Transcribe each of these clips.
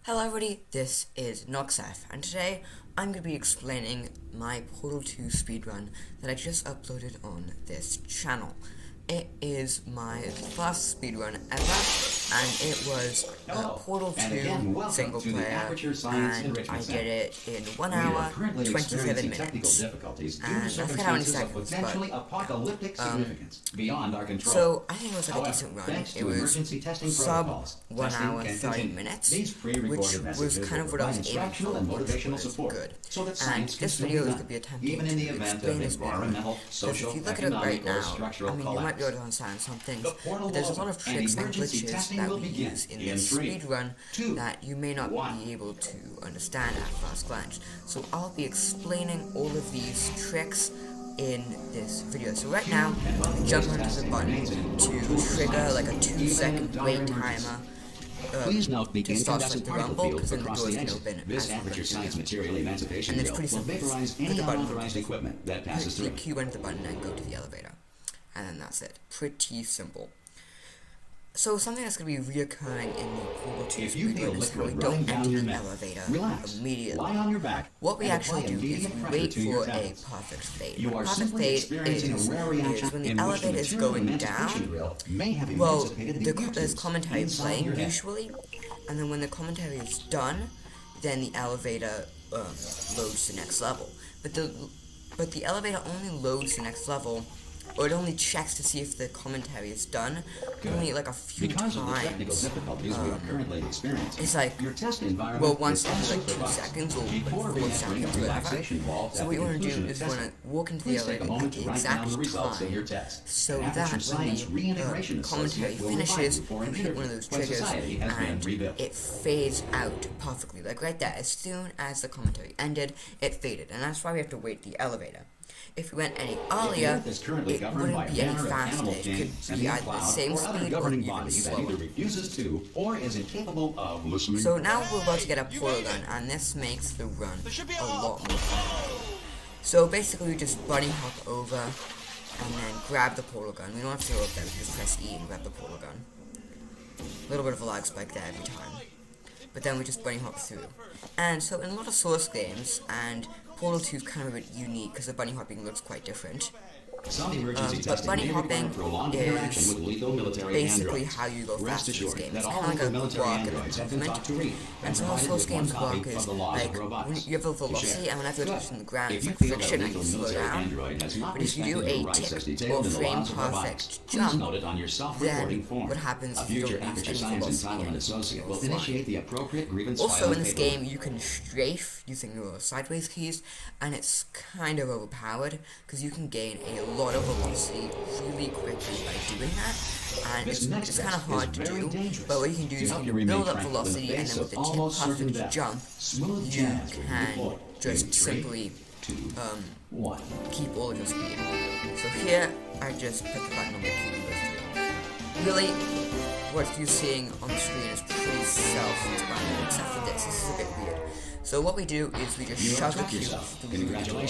Hello everybody, this is Knoxef, and today I'm going to be explaining my Portal 2 speedrun that I just uploaded on this channel. It is my first speedrun ever, and it was Portal 2 single player, and I did it in 1 hour, 27 minutes, and I forget how many seconds, but so I think it was like a decent run. It was sub 1 hour, 30 minutes, which was kind of what I was aiming for, which was good. And this video is going to be attempting to explain this speedrun, because if you look at it right now, I mean, you might be able to understand some things, but there's a lot of tricks and glitches that we use in this speedrun that you may not be able to understand at first glance. So I'll be explaining all of these tricks in this video. So right now, jump onto the button to trigger like a 2-second wait timer. Please note the starts like the rumble, because then the doors can open. This aperture science material emancipation bill will vaporize any unauthorized equipment that passes through. Click Q into the button and go to the elevator. And then that's it. Pretty simple. So something that's going to be reoccurring in the Portal 2 speedrun is how we don't enter the elevator immediately. Lie on your back. What we actually do is we wait for a perfect fade. A perfect fade is when the elevator is going down. Well, there's commentary playing usually, and then when the commentary is done, then the elevator loads the next level. But the elevator only loads the next level, or it only checks to see if the commentary is done only like a few times. Of the technical difficulties we are currently experiencing, it's like, your test environment well, once every like 2 seconds or like 4 seconds or whatever. So what you want to do is you want to walk into the elevator at the exact time, so that when the commentary finishes, you hit one of those triggers and it fades out perfectly. Like right there, as soon as the commentary ended, it faded, and that's why we have to wait the elevator. If we went any earlier, it wouldn't be any faster. It could be either the same speed or even slower. So now we're about to get a portal gun, and this makes the run a lot more fun. So basically we just bunny hop over and then grab the portal gun. We don't have to go up there, we just press E and grab the portal gun. A little bit of a lag spike there every time. But then we just bunny hop through. And so in a lot of Source games, and Portal 2 is kind of a bit unique because the bunny hopping looks quite different. But bunny hopping is basically how you go faster in this game. It's kind of like a walk and a movement. And so how Source games work is, like, when you have a velocity, and whenever you're touching the ground, it's like friction and you slow down. But if you do a tick or frame perfect jump, then what happens if you don't use any velocity and also in this game, you can strafe using your sideways keys, and it's kind of overpowered, because you can gain a lot of velocity really quickly by doing that, and it's kind of hard to do, but what you can do is you can build up velocity, and then with the tip perfect jump, you can just simply keep all of your speed. So here, I just put the button on the key and go through. Really, what you're seeing on the screen is pretty self-explanatory, except for this is a bit weird. So what we do is we just shove the cube through the door.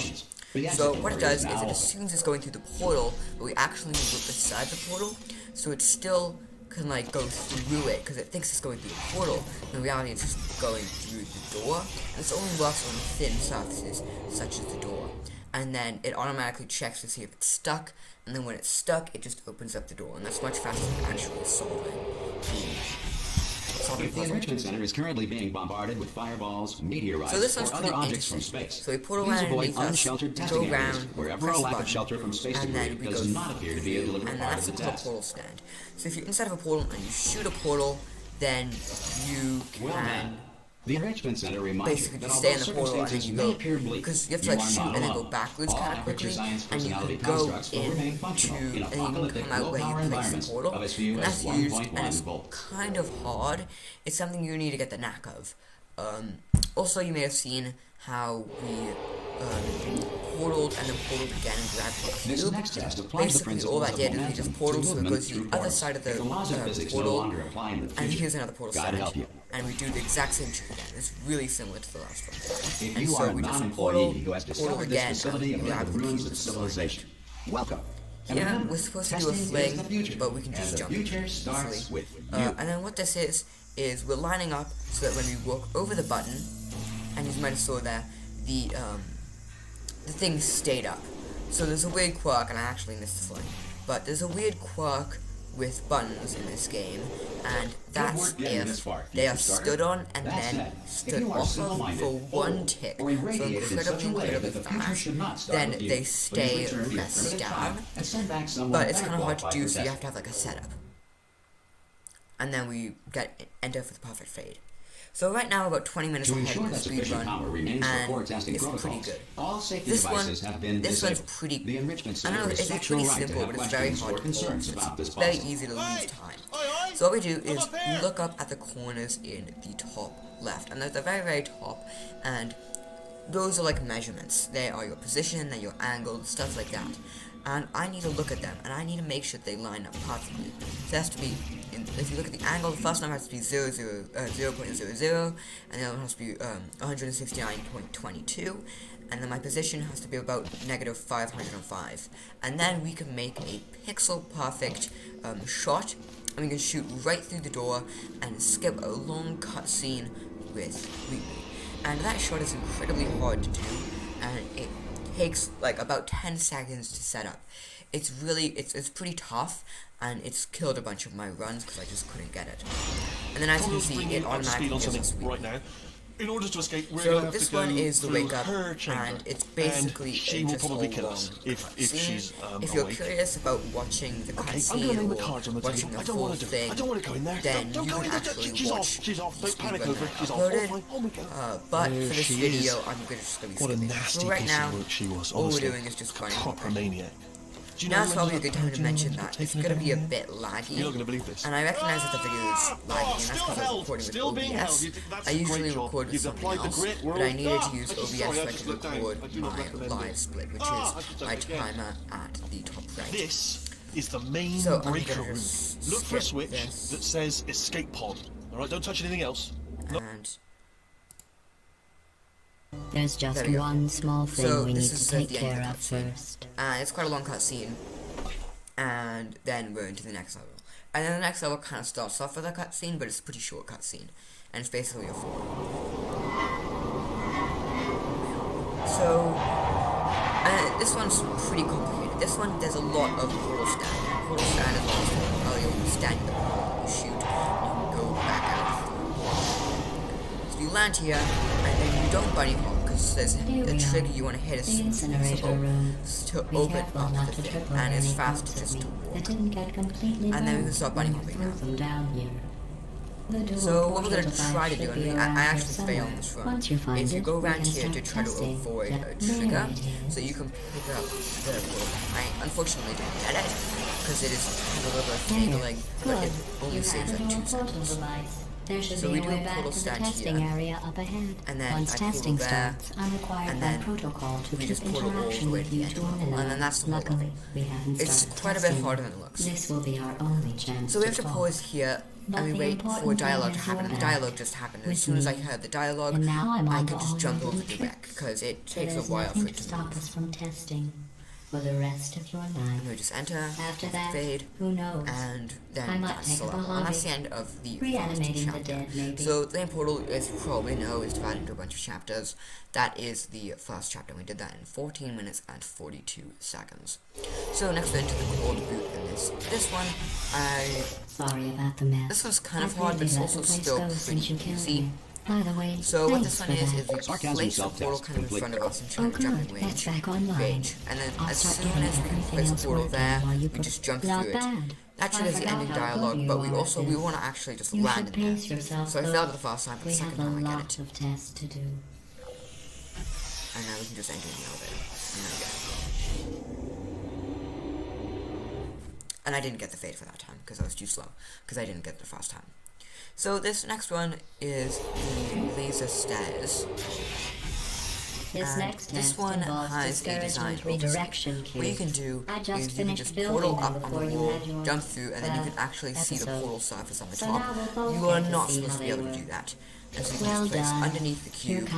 So what it does is it assumes it's going through the portal, but we actually move it beside the portal, so it still can like go through it, because it thinks it's going through the portal. In reality, it's just going through the door, and this only works on thin surfaces, such as the door. And then it automatically checks to see if it's stuck, and then when it's stuck, it just opens up the door, and that's much faster than actually solving the enrichment center is currently being bombarded with fireballs, meteorites, or other objects from space. So we portal Please around avoid underneath us, unsheltered go testing around, areas wherever a lack of shelter from space debris does not appear to be a deliberate part of the test. Portal stand. So if you're inside of a portal and you shoot a portal, then you can the enrichment center reminds basically just stay in the portal, and then you go, because you have to like shoot and then go backwards kind of quickly, and you can go into, and you can come out where you place the portal, and that's used, and it's kind of hard. It's something you need to get the knack of. Also, you may have seen how we portaled and then portaled again and grabbed the cube. Basically, all that did is we just portaled so it goes to the other side of the portal, and here's another portal stand. And we do the exact same trick again. It's really similar to the last one. And so we just portal again and grab the cube. Welcome. Yeah, we're supposed to do a fling, but we can just jump easily. And then what this is is we're lining up so that when we walk over the button, and you might have saw there, the thing stayed up. So there's a weird quirk, and I actually missed this line, but there's a weird quirk with buttons in this game, and that's if they are stood on and then stood off of for one tick, so incredibly fast, then they stay pressed down, but it's kind of hard to do, so you have to have like a setup. And then we enter for the perfect fade. So right now, about 20 minutes ahead of the speed run, and it's pretty good. This one's pretty, I don't know, it's pretty simple, but it's very hard to hold. It's very easy to lose time. So what we do is we look up at the corners in the top left, and they're at the very, very top, and those are like measurements. They are your position, they're your angle, stuff like that. And I need to look at them, and I need to make sure they line up perfectly. So it has to be, if you look at the angle, the first number has to be 0.00, and the other one has to be 169.22, and then my position has to be about -505. And then we can make a pixel-perfect shot, and we can shoot right through the door and skip a long cutscene with Wheatley. And that shot is incredibly hard to do, and it takes like about 10 seconds to set up. It's really, it's pretty tough, and it's killed a bunch of my runs because I just couldn't get it. And then as you can see, it automatically gives us right now. In order to escape, we're so this one is the wake up, and it's basically she will probably kill us if she's if you're curious about watching the cutscene or watching the full thing, then you can actually watch the speedrun that I uploaded. But for this video, I'm just going to be skipping. So right now, all we're doing is just running. Now it's probably a good time to mention that it's going to be a bit laggy, and I recognize that the video is laggy, and that's because I'm recording with OBS. I usually record with something else, but I needed to use OBS so I could record my live split, which is my timer at the top right. This is the main so breaker room. Look for a switch that says escape pod. Alright, don't touch anything else. And there's just one small thing we need to take care of first. It's quite a long cutscene, and then we're into the next level. And then the next level kind of starts off with a cutscene, but it's a pretty short cutscene, and it's basically a forum. So, this one's pretty complicated. This one, there's a lot of portal stand. Portal stand is also you'll stand in the portal, you shoot, and you go back out. So you land here, and then you don't bunny hop, because there's the trigger you want to hit is to open up the thing, and it's fast just to walk. And then we can start bunny hopping now. So what we're going to try to do, and I actually fail on this run, is you go around here to try to avoid a trigger, so you can pick up the portal. I unfortunately didn't get it, because it is a little bit failing, but it only saves like 2 seconds. So we do a portal stand here, and then I portal there, and then we just portal all the way to the end level, and then that's the whole level. It's quite a bit harder than it looks. So we have to pause here, and we wait for dialogue to happen, and the dialogue just happened. And as soon as I heard the dialogue, I could just jump over the wreck, because it takes a while for it to move. For the rest of your life. And we just enter, after that, fade, who knows? and then that's the level. And that's the end of the first chapter. So the main portal, as you probably know, is divided into a bunch of chapters. That is the first chapter. We did that in 14 minutes and 42 seconds. So next we're into the cold boot in this. This one, sorry about the mess. This one's kind of hard, but it's also still pretty easy. By the way, so what this one is we place the portal kind of in front of us and try to jump in range, and then as soon as we place the portal there, we just jump through it. That triggers the ending dialogue, but we want to actually just land in there. So I failed it the first time, but the second time I get it. And now we can just enter the elevator, and then get it. And I didn't get the fade for that time, because I was too slow, because I didn't get it the first time. So this next one is the laser stairs. This one has a design redirection where you can do is you can just portal up on the wall, jump through, and then you can actually see the portal surface on the top. You are not supposed to be able to do that. And so you can just place underneath the cube.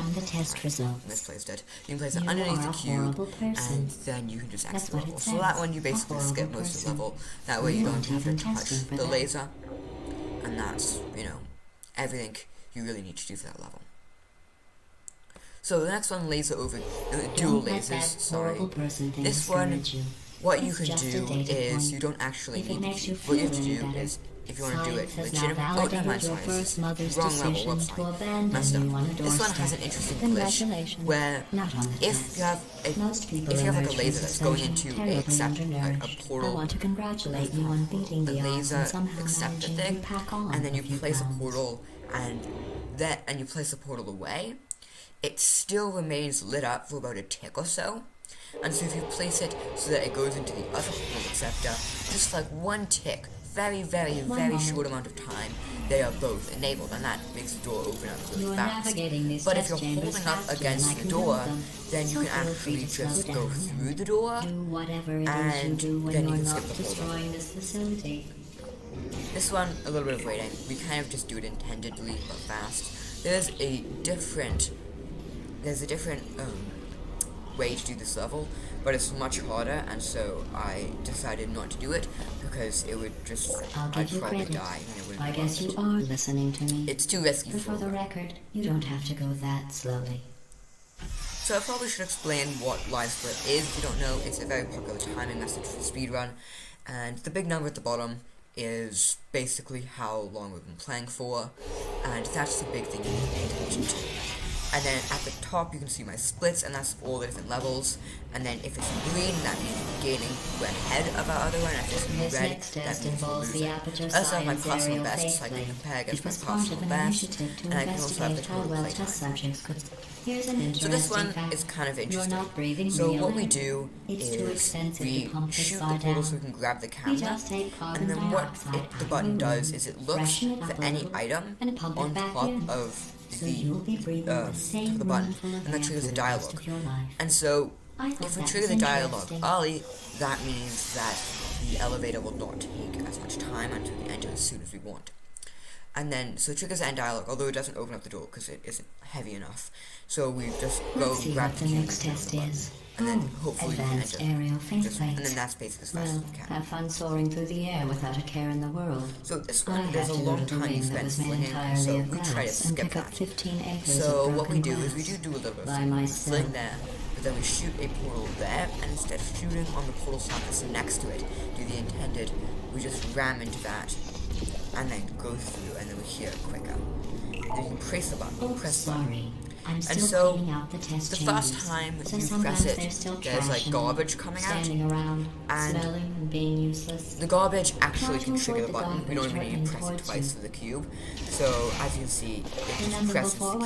Misplaced it. You can place it underneath the cube, and then you can just exit the level. So that one you basically skip most of the level. That way you don't have to touch the laser. And that's, you know, everything you really need to do for that level. So the next one, laser over dual lasers. Sorry, this one, what you can do is you don't actually need the cube. What you have to do is, if you want to do it legitimately, oh, never mind, sorry, this is wrong level, website, messed up. This one has an interesting glitch, where if you have like a laser that's going into a portal, the laser acceptor thing, and then you place a portal, and you place a portal away, it still remains lit up for about a tick or so. And so if you place it so that it goes into the other portal acceptor, just like one tick, very short amount of time, they are both enabled, and that makes the door open up really fast. But if you're holding up against the door, then you can actually just go through the door, and then you can skip the whole door. This one, a little bit of waiting. We kind of just do it intendedly, but fast. There's a different way to do this level, but it's much harder, and so I decided not to do it because it would just, I'd probably die, and it wouldn't I be guess worth you are listening to me. It's too risky For the record, you don't have to go that slowly. So I probably should explain what live split is. If you don't know, it's a very popular timing method for speedrun, and the big number at the bottom is basically how long we've been playing for, and that's the big thing you need to pay attention to. And then at the top you can see my splits, and that's all the different levels. And then if it's green, that means we're gaining, we're ahead of our other one. And if it's red, that means we're losing. I also have my personal best, so I can compare against my personal best, and I can also have the total play time. So this one is kind of interesting. So what we do is we shoot the portal so we can grab the camera, and then what the button does is it looks for any item on top of the button, and that triggers a dialogue. And so if we trigger the dialogue early, that means that the elevator will not take as much time until we enter as soon as we want. And then, so it triggers the end dialogue, although it doesn't open up the door because it isn't heavy enough. So we just go grab the cube and then hopefully we can enter. And then that's basically as fast as we can. Have fun soaring through the air without a care in the world. So this one, there's a long time you spend flinging, so we try to skip that. So what we do is we do a little bit of fling there, but then we shoot a portal there, and instead of shooting on the portal surface next to it, do the intended, we just ram into that, and then go through, and then we hear it quicker. Then you can press the button, press the button. And so, the first time you press it, there's like garbage coming out, and the garbage actually can trigger the button. We don't even need to press it twice for the cube. So, as you can see, it just presses the cube,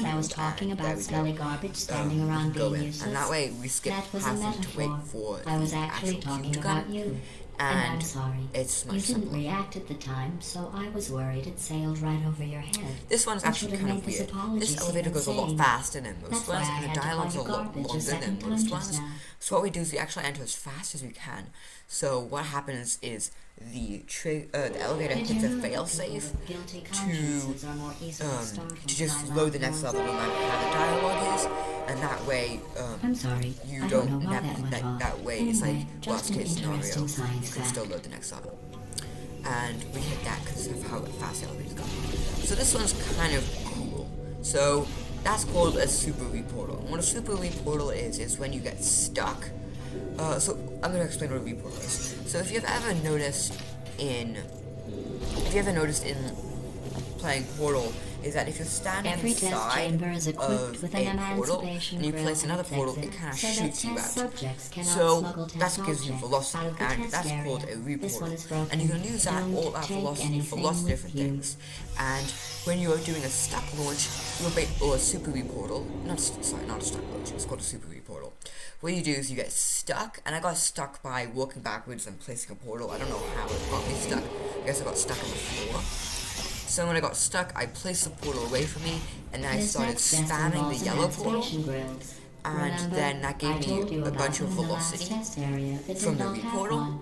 and there we go, and that way we skip having to wait for the actual cube to come. And I'm sorry. It's much you didn't simpler. react at the time, so I was worried it sailed right over your head. This one's actually kind of weird. This elevator goes a lot faster than most ones, and the dialogue's a lot longer than most ones. So what we do is we actually enter as fast as we can. So what happens is the elevator hits a failsafe to just load the next level no matter how the dialogue is, and that way I'm sorry. you don't that way it's like worst case scenario, you can still load the next level. And we hit that because of how fast the elevator's going. So this one's kind of cool. So that's called a super reportal. And what a super reportal is when you get stuck. So I'm gonna explain what a reportal is. So if you've ever noticed in playing Portal, is that if you're standing inside of a portal and you place another portal, it kind of shoots you out. So that gives you velocity, and that's called a reportal. And you can use that velocity for lots of different things. And when you are doing a stuck launch, or a super reportal, not a stuck launch, it's called a super reportal. What you do is you get stuck, and I got stuck by walking backwards and placing a portal. I don't know how it got me stuck. I guess I got stuck on the floor. So when I got stuck, I placed the portal away from me, and then I started spamming the yellow portal, and then that gave me a bunch of velocity from the reportal.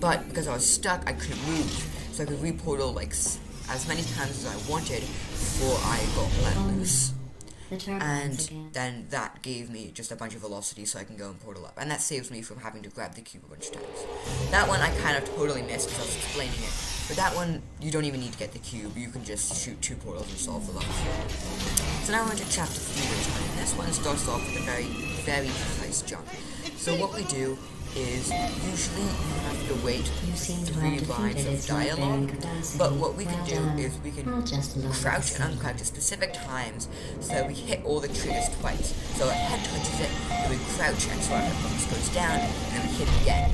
But because I was stuck, I couldn't move, so I could reportal like as many times as I wanted before I got let loose. And then that gave me just a bunch of velocity so I can go and portal up. And that saves me from having to grab the cube a bunch of times. That one I kind of totally missed because I was explaining it But that one, you don't even need to get the cube. You can just shoot 2 portals and solve the level. So now we're into chapter 3 this time. This one starts off with a very, very precise jump. So what we do is, usually you have to wait 3 lines of dialogue, but what we can do is we can crouch and uncrouch at specific times so that we hit all the triggers twice. So our head touches it, then we crouch and so our focus goes down, and then we hit it again.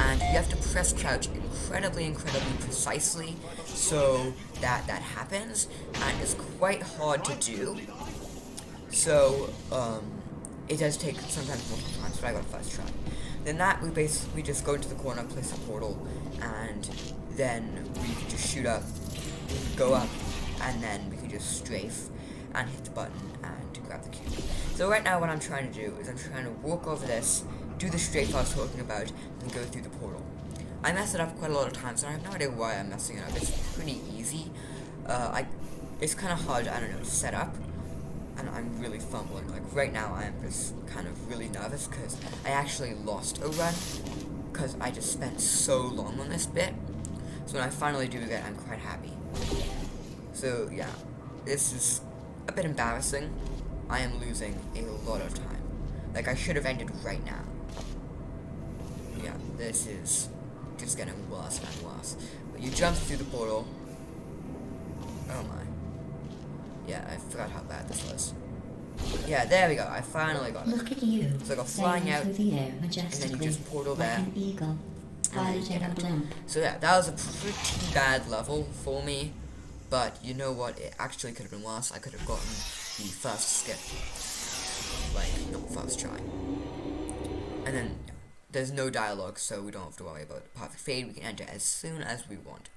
And you have to press crouch incredibly precisely so that that happens, and it's quite hard to do. So, it does take sometimes multiple times, but I got a first try. Then that, we just go into the corner, place a portal, and then we can just shoot up, go up, and then we can just strafe and hit the button and grab the cube. So right now what I'm trying to do is I'm trying to walk over this, do the strafe I was talking about, and go through the portal. I mess it up quite a lot of times, and I have no idea why I'm messing it up. It's pretty easy. It's kind of hard, I don't know, to set up, and I'm really fumbling. Like, right now I am just kind of really nervous, because I actually lost a run, because I just spent so long on this bit. So when I finally do it, I'm quite happy. So, yeah, this is a bit embarrassing. I am losing a lot of time. Like, I should have ended right now. Yeah, this is just getting worse and worse. But you jump through the portal. Oh my. Yeah, I forgot how bad this was. Yeah, there we go. I finally got it. Look at you. So I got flying out, through the air and then you majestically, just portal like there. an eagle, piloting a blimp. So yeah, that was a pretty bad level for me. But you know what? It actually could have been worse. I could have gotten the first skip. Like, not first try. And then there's no dialogue, so we don't have to worry about the perfect fade. We can enter as soon as we want.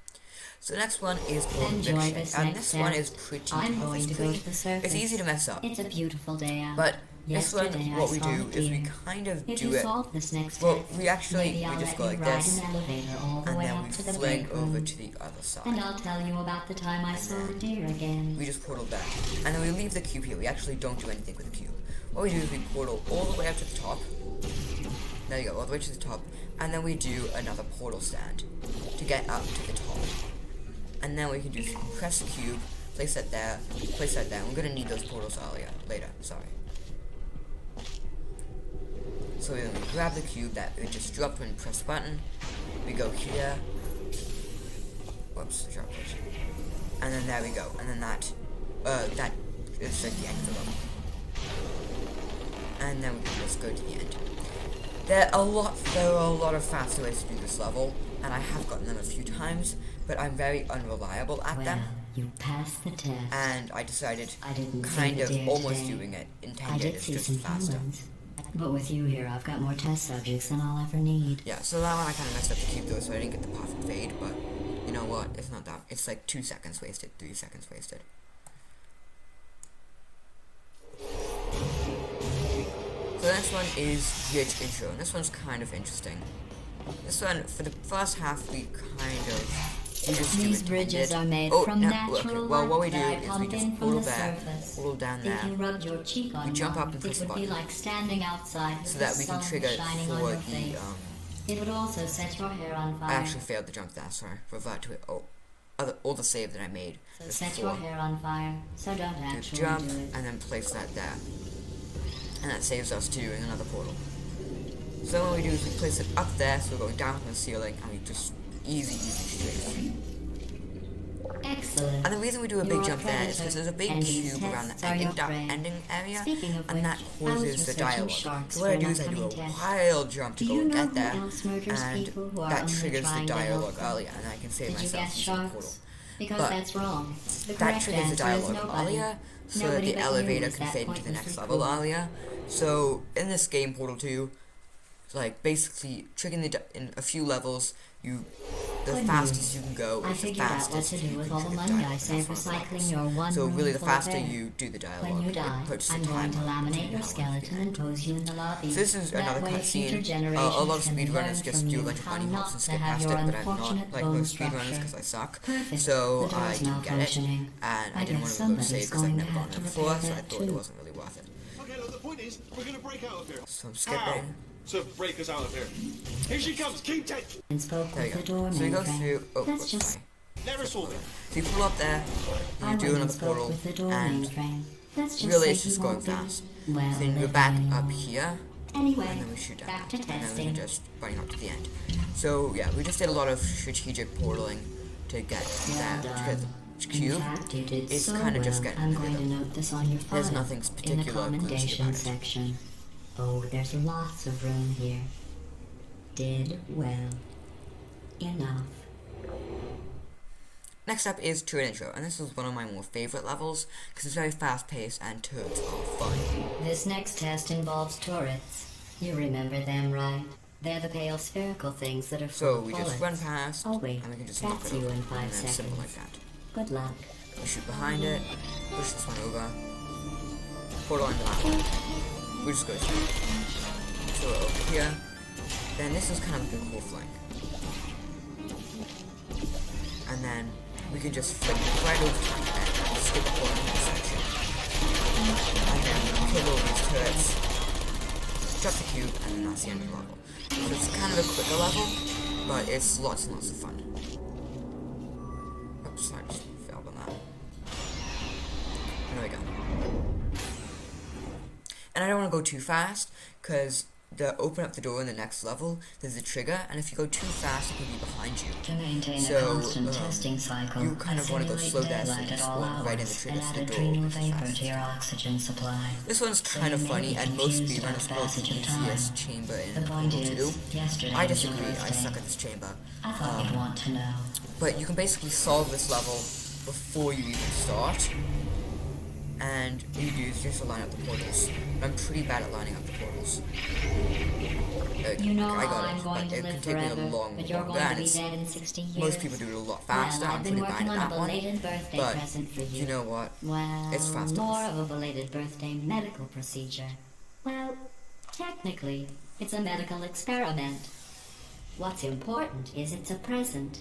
So the next one is called Conviction, and this one is pretty tough. I'm going to go to the surface. It's easy to mess up. It's a beautiful day out. But this one, Yesterday what I we saw do a is we deer. kind of If do you it. solve this next Well, test, we actually maybe I'll just let go you like ride this, an elevator all the and way then up we to the fling break over room. to the other side. And I'll tell you about the time I saw the deer again. We just portal back, and then we leave the cube here. We actually don't do anything with the cube. What we do is we portal all the way up to the top. There you go, all the way to the top, and then we do another portal stand to get up to the top. And then we can just press the cube, place that there, place that there. We're gonna need those portals later, sorry. So then we grab the cube that we just dropped when we press the button. We go here. Whoops, sharp push. And then there we go. And then that is like the end of the level. And then we can just go to the end. There are a lot of faster ways to do this level, and I have gotten them a few times, but I'm very unreliable at them. You passed the test. And I decided I didn't kind see of the deer almost today. doing it I intended. did It's see just some faster. humans. But with you here, I've got more test subjects than I'll ever need. Yeah, so that one I kind of messed up the cube though, so I didn't get the perfect fade, but you know what? It's not that. It's like 2 seconds wasted, 3 seconds wasted. So the next one is Bridge Intro, and this one's kind of interesting. This one, for the first half, we just do These intended. bridges are made Oh, from no, natural okay. Well, what we light do that is we pumped just in from portal the there, surface. portal down If there, you rubbed your cheek on jump one, up and it press the would be button. like standing outside with so the that we can sun trigger shining on for your the, face. It would also set your hair on fire. I actually failed to jump that, sorry. Revert to it. Oh, all the save that I made. So just set before. your hair on fire. So don't Do actually jump, do it. and then place that there. And that saves us to doing another portal. So what we do is we place it up there, so we're going down from the ceiling, and we just easy straight. Excellent. And the reason we do a big You're jump there is predator, because there's a big and these cube around the tests are your prey. ending area, Speaking of and that which, I was causes the researching dialogue. sharks So what I for do an is I do a upcoming test. wild jump to Do go you and know get who there, else murders and people who are that only triggers the trying to help dialogue them? earlier, and I can save Did you myself guess using the portal. sharks? Because But that's wrong. The That correct triggers the answer is dialogue nobody. earlier, so that Nobody the but you elevator is can that fade into the pointlessly next level cruel. earlier. So in this game, Portal 2, like basically triggering in a few levels, the Good fastest news. you can go I is the figured out what fastest to you do with can all the trigger money I dialogue. saved That's one of the recycling levels. your one So room really, the full of faster air. you do the dialogue, When you it die, puts the I'm going time to on laminate your how long skeleton you and pose you in the lobby. So this is That another way future cutscene. generations A lot of can learn speedrunners just from do a you bunch of how bunny hops not and to skip have past it, your but I'm not unfortunate like bone most speedrunners structure. because I suck. Perfect. So The I door's didn't get it, malfunctioning. and I I didn't guess want to reload somebody's save because I've going never to gotten have it to before, repair so I that thought it too. wasn't really worth it. Okay, look, the point is, we're gonna break out of here. So I'm How? skipping. To break us out of here. Here she comes, keep taking. And spoke There with you the go. doorman So we go friend. through. Oh, That's whoops, just sorry. So you pull up there, you do another portal, and really it's just going fast. Then we're back up here, and then we shoot down, and then we're just running up to the end. So yeah, we just did a lot of strategic portaling to get that, because the cube is kind of just getting there's nothing particular glitchy about it. Oh, there's lots of room here. Did well. Enough. Next up is Turret Intro, and this is one of my more favorite levels because it's very fast paced and turrets are fun. This next test involves turrets. You remember them, right? They're the pale spherical things that are full of bullets. So we just run past, oh, wait, and we can just knock it over, in 5 and then seconds. simple like that. Good luck. We shoot behind it, push this one over, portal into that one. We just go through. So we're over here. Then this is kind of a cool flank. And then we can just flip right over to the end and skip the portal in this section. And then kill all these turrets, drop the cube, and then that's the end of the level. So it's kind of a quicker level, but it's lots and lots of fun. Oops, I just failed on that. There we go. And I don't want to go too fast, because to open up the door in the next level, there's a trigger, and if you go too fast, it can be behind you. To maintain a constant testing cycle, you kind of want to go slow down so you at spawn all hours right in the trigger and so add the door adrenal opens as vapor fast to your oxygen supply. This one's kind of funny, and most speedrunners call it the easiest chamber in Portal 2. I disagree, I suck at this chamber. I thought you'd want to know. But you can basically solve this level before you even start. And what you do is just line up the portals. I'm pretty bad at lining up the portals. You know I got I'm it, going but to it live can take forever, me a long but you're time. going to be dead in 60 years. Most people do it a lot faster. Well, I'm I've been pretty bad working at on a that one. belated birthday But present for you. you know what? Well, It's fast more enough. of a belated birthday medical procedure. Well, technically, it's a medical experiment. What's important is it's a present.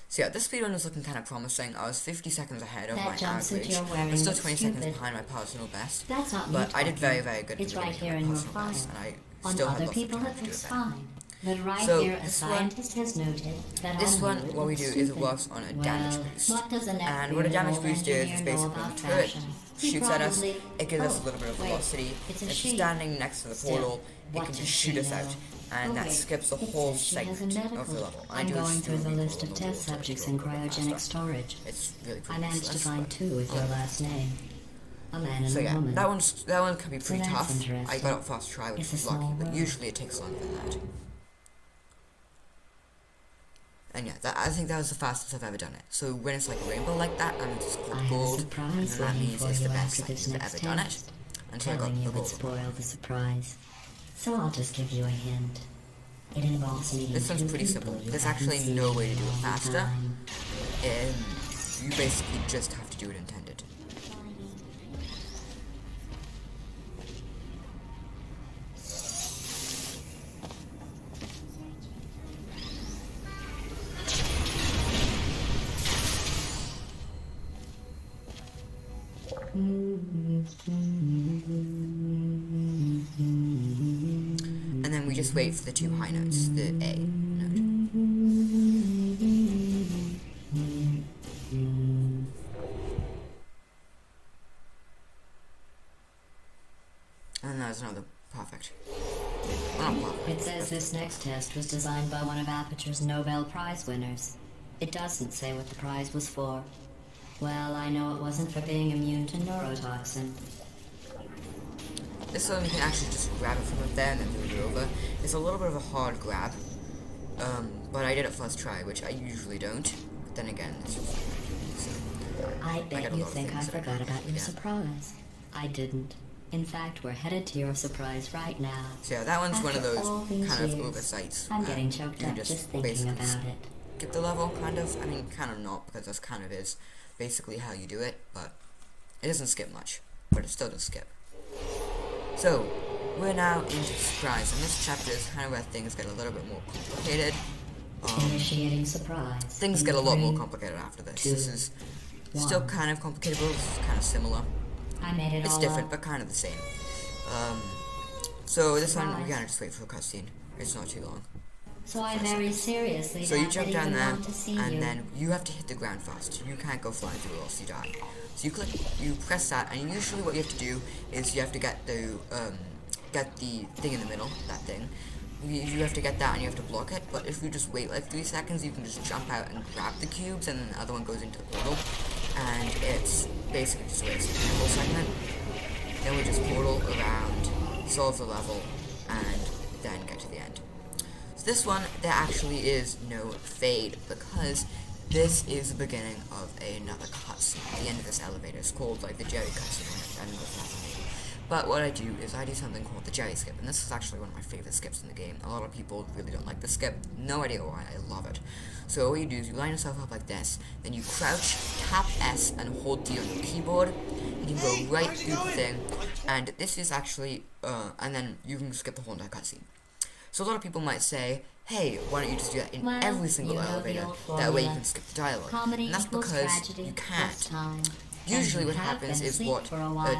So yeah, this speedrun is looking kind of promising. I was 50 seconds ahead of That my jumpsuit average. you're wearing I'm still is 20 seconds stupid. behind my personal best. That's not me But I did talking. very, very good at It's the right beginning here of in my your personal best, file. and I On still had other lots of people, time it to do looks it better. fine. But right So, here, a this scientist has noted that This on one, you it what we looks do is it stupid. works on a damage Well, boost. what does an And what a damage boost is engineer know basically about when the turret fashion? He shoots at us, probably- it gives us Oh, a little bit of wait, velocity. it's a If she. it's standing next to the Still, portal, it what can does just she shoot us know? out. And Oh, that wait, skips the it whole says she has a segment medical. of the level. I'm do going through the really list cool of little test turret subjects to in go a bit cryogenic faster. storage. It's really pretty I managed to useless, find but- 2 with your last name. A man and So a yeah, woman. that one can be So pretty that's tough. I interesting. got it first try, which It's a was lucky, small but world. usually it takes longer than that. And yeah, I think that was the fastest I've ever done it. So when it's like a rainbow like that, that means it's I called have a gold, and surprise that waiting means for it's the you best after this I've next ever done it. test. Until I got Telling the you would gold one. spoil the surprise. So I'll just give you a hint. It involves meeting This one's two pretty people simple. you There's haven't actually seen no in way to a do it long faster. time. And you basically just have to do it intended. And then we just wait for the 2 high notes, the A note. And there's another perfect. Well, not perfect. It says this next test was designed by one of Aperture's Nobel Prize winners. It doesn't say what the prize was for. Well, I know it wasn't for being immune to neurotoxin. This one you can actually just grab it from up there and then move it over. It's a little bit of a hard grab, but I did it first try, which I usually don't. But then again, it's just so I got bet a you lot of think I things that I forgot can about your forget. surprise. I didn't. In fact, we're headed to your surprise right now. So yeah, that one's one of After those all these kind of years, oversights. I'm where getting choked you up can just thinking basically about it. skip the level, kind of. I mean, kind of not, because that's kind of is basically how you do it, but it doesn't skip much, but it still does skip. So, we're now into surprise, and this chapter is kind of where things get a little bit more complicated. Initiating surprise. Things In get a lot more 3, complicated after this. 2, This is still 1. kind of complicated, but this is kind of similar. I made it It's all different, up. but kind of the same. So this one, we Surprise. gotta just wait for a cutscene. It's not too long. So I very seriously So you jump down there, want to see and you. then you have to hit the ground fast. You can't go flying through, or else you die. So you press that, and usually what you have to do is you have to get the thing in the middle, that thing. You have to get that, and you have to block it. But if you just wait like 3 seconds, you can just jump out and grab the cubes, and then the other one goes into the portal. And it's basically just a whole segment. Then we just portal around, solve the level, and then get to the end. So this one, there actually is no fade, because this is the beginning of another cutscene. The end of this elevator is called like the Jerry cutscene. I don't know if that's the name. But what I do is I do something called the Jerry skip, and this is actually one of my favorite skips in the game. A lot of people really don't like the skip. No idea why. I love it. So what you do is you line yourself up like this, then you crouch, tap S, and hold D on your keyboard, and you go right through the thing. And this is actually, and then you can skip the whole entire cutscene. So a lot of people might say, hey, why don't you just do that in every single elevator? That way you can skip the dialogue. Comedy And that's because you can't. Usually what happens is what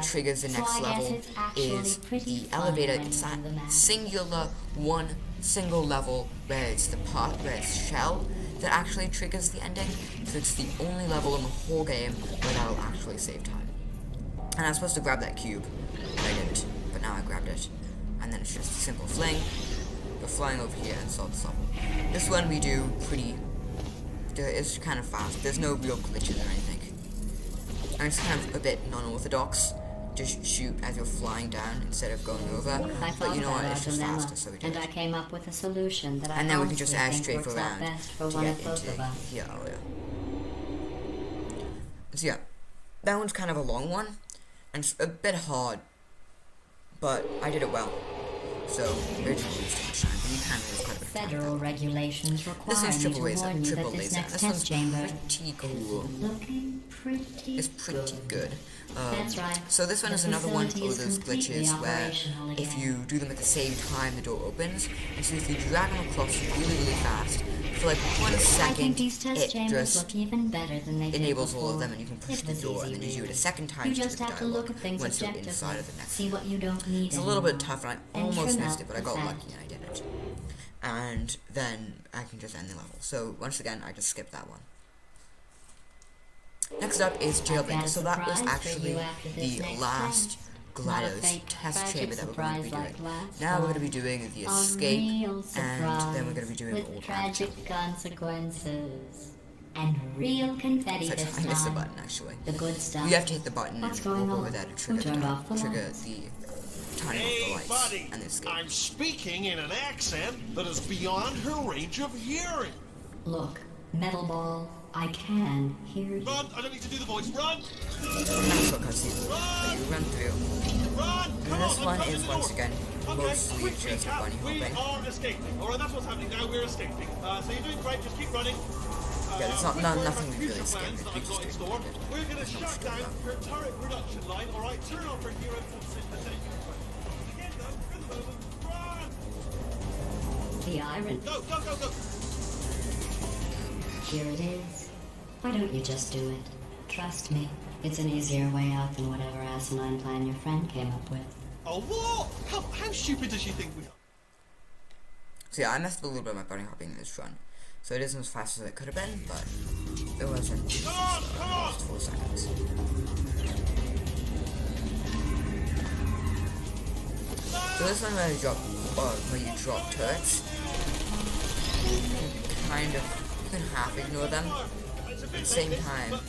triggers the next level is the elevator. It's that singular one single level where it's the part where it's shell that actually triggers the ending. So it's the only level in the whole game where that'll actually save time. And I was supposed to grab that cube, but I didn't. But now I grabbed it. And then it's just a simple fling. We're flying over here and solve this level. This one we do it's kind of fast. There's no real glitches or anything. And it's kind of a bit non-orthodox. Just shoot as you're flying down instead of going over. But you know what, it's just faster, so we did and I came up with a solution that and I then we can just add think strafe works around out best for to one get of both into of us. here. Oh yeah. So yeah, that one's kind of a long one, and it's a bit hard, but I did it well. So it didn't lose too much time, but you can lose quite a bit of time. Federal regulations require This one's me triple to laser. warn you Triple that this laser. next This test one's chamber pretty cool. is looking pretty It's pretty good. That's right. So this one The is another one of facility is those completely glitches where operational if again. you do them at the same time, the door opens. And so if you drag them across really, really fast, for like 1 I think second, these test it chambers just look even better than they did enables before. all of them, and you can push It the was door, easy, and then you do it a really. second time You to just do the have to look dialogue at things once you're objectively. inside of the next See one. what you don't need It's a little bit anymore. tough, and I And almost trim missed out it, but I the got fat. lucky and I did it. And then I can just end the level. So once again, I just skipped that one. Next up is Jailbreaker. So that was actually the last GLaDOS test chamber that we're going to be doing. Now we're going to be doing the escape, and then we're going to be doing with old tragic consequences and real confetti So this I missed the time. button actually. The good stuff. You have to hit the button What's and going walk over on? there to Who trigger turned off the trigger lights? the turning off Hey, the lights buddy, and the escape. I'm speaking in an accent that is beyond her range of hearing. Look, metal ball, I can hear you. Run! I don't need to do the voice. Run! That's what cutscene that you run through. Run! And this one is once again mostly quick just recap. bunny We hopping. are escaping. Alright, that's what's happening now. We're escaping. So you're doing great. Just keep running. Yeah, there's nothing to really skip. Plans that I've got in store. We're going to shut down her turret production line. Alright, turn off her hero synthesis. Again, though, for the moment, run! The iron. Go, go, go, go! Here it is. Why don't you just do it? Trust me, it's an easier way out than whatever asinine plan your friend came up with. Oh, what? How stupid does she think we are? So yeah, I messed up a little bit of my bunny hopping in this run. So it isn't as fast as it could have been, but it wasn't just, just 4 seconds. So this one where you drop turrets, you can half ignore them. At the same time,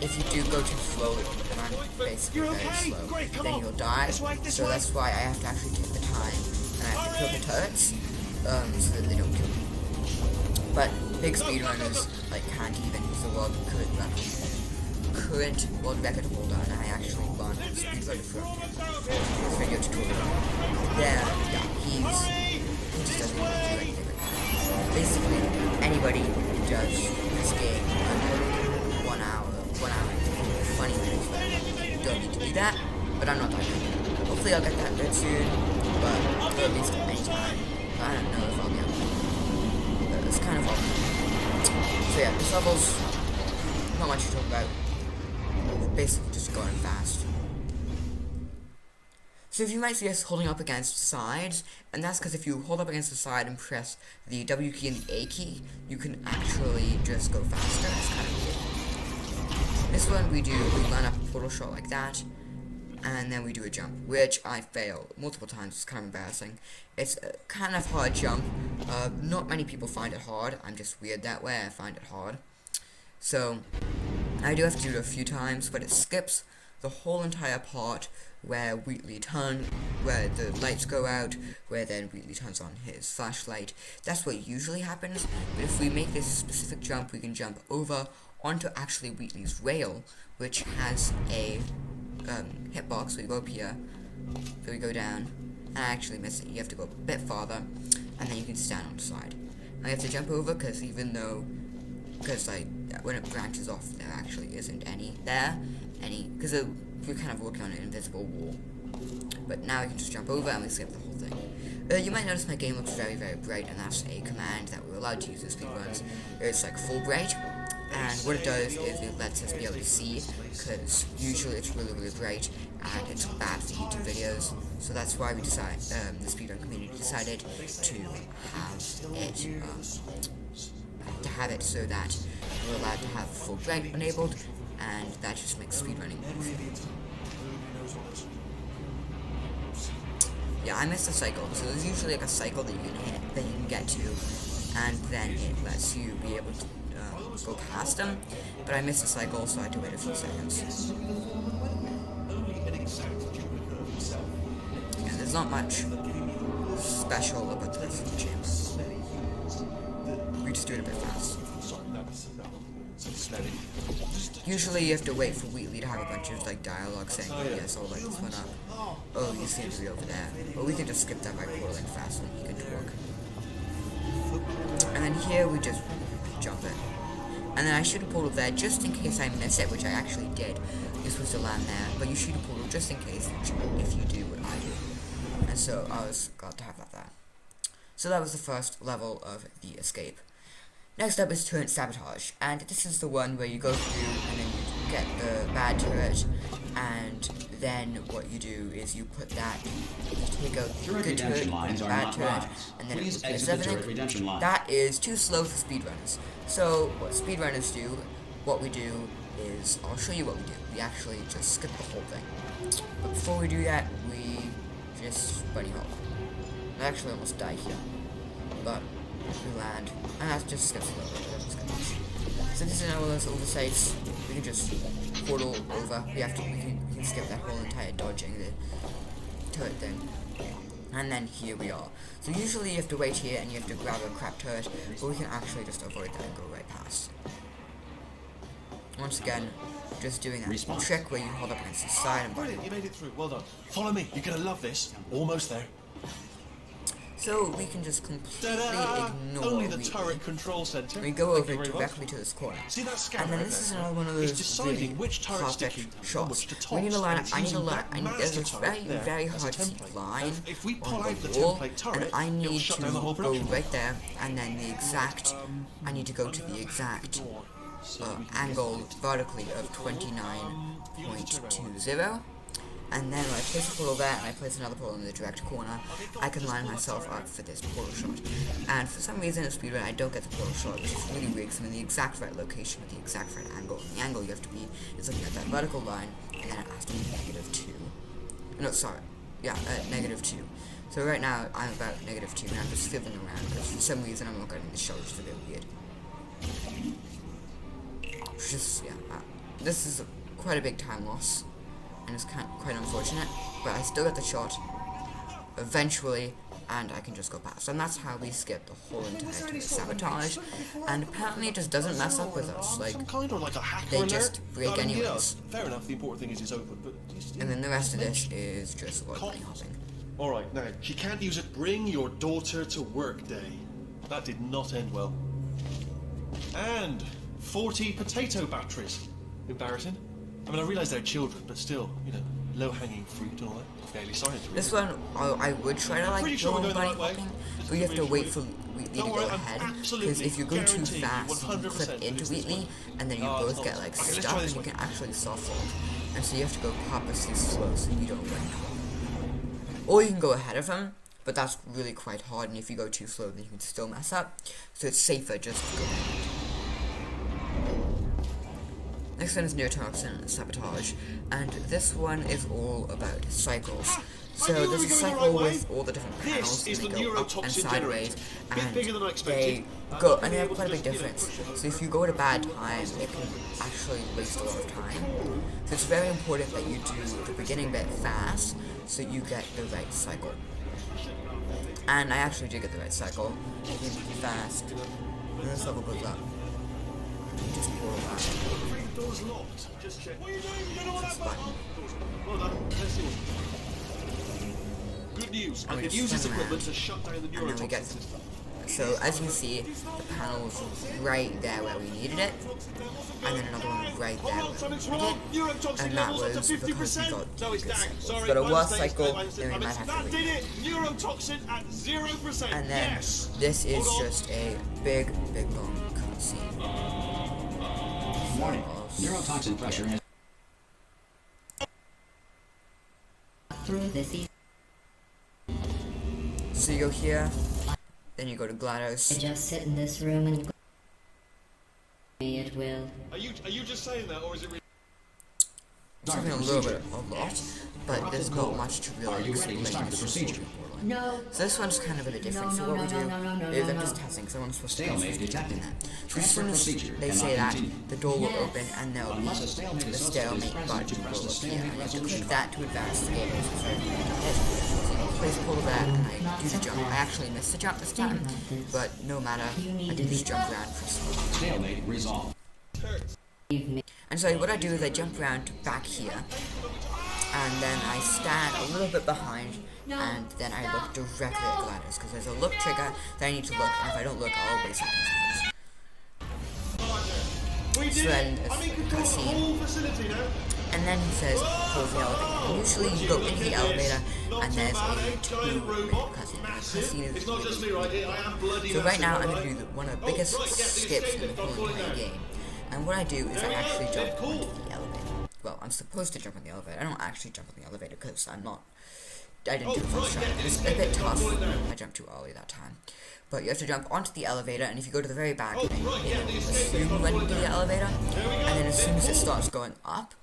if you do go too slowly, then I'm basically very slow, then you'll die. So that's why I have to actually take the time, and I have to kill the turrets, so that they don't kill me. But big speedrunners like can't even use the world current world record holder, and I actually run speedrunner from his video tutorial. Yeah, he just doesn't even do anything like that. Basically, anybody who does this game under 1 hour and 20 minutes don't need to do that, but I'm not that good. Hopefully I'll get that good soon, but or at least any time. I don't know if I'll get one. But it's kind of fun. So yeah, this level's not much to talk about. Basically just going fast. So if you might see us holding up against sides, and that's because if you hold up against the side and press the W key and the A key, you can actually just go faster. It's kind of cool. This one we line up a portal shot like that, and then we do a jump, which I fail multiple times. It's kind of embarrassing. It's a kind of hard jump. Not many people find it hard. I'm just weird that way. I find it hard. So I do have to do it a few times, but it skips the whole entire part where Wheatley where the lights go out, where then Wheatley turns on his flashlight. That's what usually happens, but if we make this specific jump, we can jump over onto actually Wheatley's rail, which has a hitbox. So we go up here, so we go down, and I actually miss it. You have to go a bit farther, and then you can stand on the side. I have to jump over, because like, when it branches off, there actually isn't any, because we're kind of working on an invisible wall. But now we can just jump over and we skip the whole thing. You might notice my game looks very, very bright, and that's a command that we're allowed to use in speedruns. It's like full bright, and what it does is it lets us be able to see, because usually it's really, really bright, and it's bad for YouTube videos. So that's why we decided, the speedrun community decided to have it so that we're allowed to have full bright enabled, and that just makes speedrunning easy. Yeah, I missed the cycle. So there's usually like a cycle that you can hit, that you can get to, and then it lets you be able to go past them. But I missed the cycle, so I had to wait a few seconds. Yeah, there's not much special about the rest of the chamber. We just do it a bit fast. Usually you have to wait for Wheatley to have a bunch of like dialogue saying, oh yes, I'll light this one up. Oh, you seem to be over there. But we can just skip that by portaling fast and he can talk. And then here we just jump it. And then I shoot a portal there just in case I miss it, which I actually did. You're supposed to land there, but you shoot a portal just in case if you do what I do. And so I was glad to have that there. So that was the first level of the escape. Next up is turret sabotage, and this is the one where you go through and then you get the bad turret, and then what you do is you put that, you take out the good turret and the bad turret, and then it replaces everything. That is too slow for speedrunners. So what speedrunners do, what we do is, I'll show you what we do. We actually just skip the whole thing. But before we do that, we just bunny hop. I actually almost die here, but we land, and that just skips a little bit. So this is one of those oversights. We can just portal over. We can skip that whole entire dodging the turret thing. And then here we are. So usually you have to wait here and you have to grab a crap turret, but we can actually just avoid that and go right past. Once again, just doing that trick where you hold up against the side and brilliant, you made it through. Well done. Follow me. You're gonna love this. Almost there. So we can just completely ignore only the turret control center. We go over directly to this corner. See that scanner? And then this is another one of those deciding which turret's perfect shots. We need to line up. There's a very hard to see line if we pull on out the wall, turret, and I need shut to down the whole go right there, and then the exact. I need to go to the exact angle vertically of 29.20. And then when I place a portal there and I place another portal in the direct corner, I can line myself up for this portal shot. And for some reason in speedrun I don't get the portal shot, which is really weird because I'm in the exact right location with the exact right angle. And the angle you have to be is looking at that vertical line, and then it has to be -2. No, sorry. Yeah, -2. So right now I'm about -2, and I'm just fiddling around because for some reason I'm not getting the shot, which is a bit weird. Just, yeah, this is quite a big time loss. And it's quite unfortunate, but I still got the shot eventually, and I can just go past. And that's how we skip the whole entire turret sabotage. And apparently it just doesn't mess up with us. Like, they just break anyways. Fair enough, the important thing is it's open, but and then the rest of this is just like bunny hopping. Alright, now, she can't use it. Bring your daughter to work day. That did not end well. And 40 potato batteries. Embarrassing. I mean, I realise they're children, but still, you know, low-hanging fruit and all that. Fairly science. Really. This one, I would try to like go on bunny hopping, but you have to wait for Wheatley to go ahead, because if you go too fast, you clip into Wheatley, and then you both get like stuck, and you can actually soft fall. And so you have to go purposely slow so you don't win. Or you can go ahead of him, but that's really quite hard, and if you go too slow, then you can still mess up. So it's safer just to go ahead. Next one is neurotoxin sabotage, and this one is all about cycles. So there's a cycle with all the different panels, and they go up and sideways, and they go, and they have quite a big difference. So if you go at a bad time, it can actually waste a lot of time. So it's very important that you do the beginning bit fast, so you get the right cycle. And I actually did get the right cycle. I did it fast, and the cycle goes up. You just pull it back. The door's locked. Just check. What are you doing? You don't know what Press that button. Well done. Let's see. Good news. I can use this equipment to shut down the And then we neurotoxin get, system. so as you see, the panel was right there where we needed it, and then another one right there where we needed it, and that was because we got No, it's good down. cycles. Sorry, Got a my worse mistake. cycle, My mistake. then we might have That to did leave. it. Neurotoxin at 0%. And then yes. this is Hold on. just a big long cutscene. Warning. Neurotoxin pressure has Through this easy. So you go here, then you go to I GLaDOS. just sit in this room and it will. Are you just saying that, or is it really? Something a little bit a lot, but there's not much to Are really you ready to explain. start the It's just procedure? No. So this one's kind of a bit different. So what we do is I'm just testing, because everyone's supposed to Stalemate be detected. that. So as Transfer soon as procedure they cannot say that, continue. the door will open and there'll be Unless a stalemate the is stalemate present, button to will press the appear. stalemate And you have to resolution click that to advance the game. So I place the portal there and I do the jump. I actually missed the jump this time, but no matter, I can just jump around for some. Stalemate resolved. You've made And so what I do is I jump around to back here, and then I stand a little bit behind, and then I look directly at GLaDOS, because there's a look trigger that I need to look, and if I don't look, I'll waste 10 seconds. We So did then it. it's I'm in a control of the cutscene. whole facility now. And then he says, close the elevator. And usually you go into the elevator, and there's a 2-minute cutscene. The cutscene is It's not just me, really right? I am bloody. So right now I'm massive, going to do one of the biggest skips in the whole entire game. And what I do is I actually jump onto the elevator. Well, I'm supposed to jump on the elevator. I don't actually jump on the elevator because I didn't do the first try. It was a bit tough. I jumped too early that time. But you have to jump onto the elevator, and if you go to the very back, then it'll assume you went into the elevator. And then as soon as it starts going up,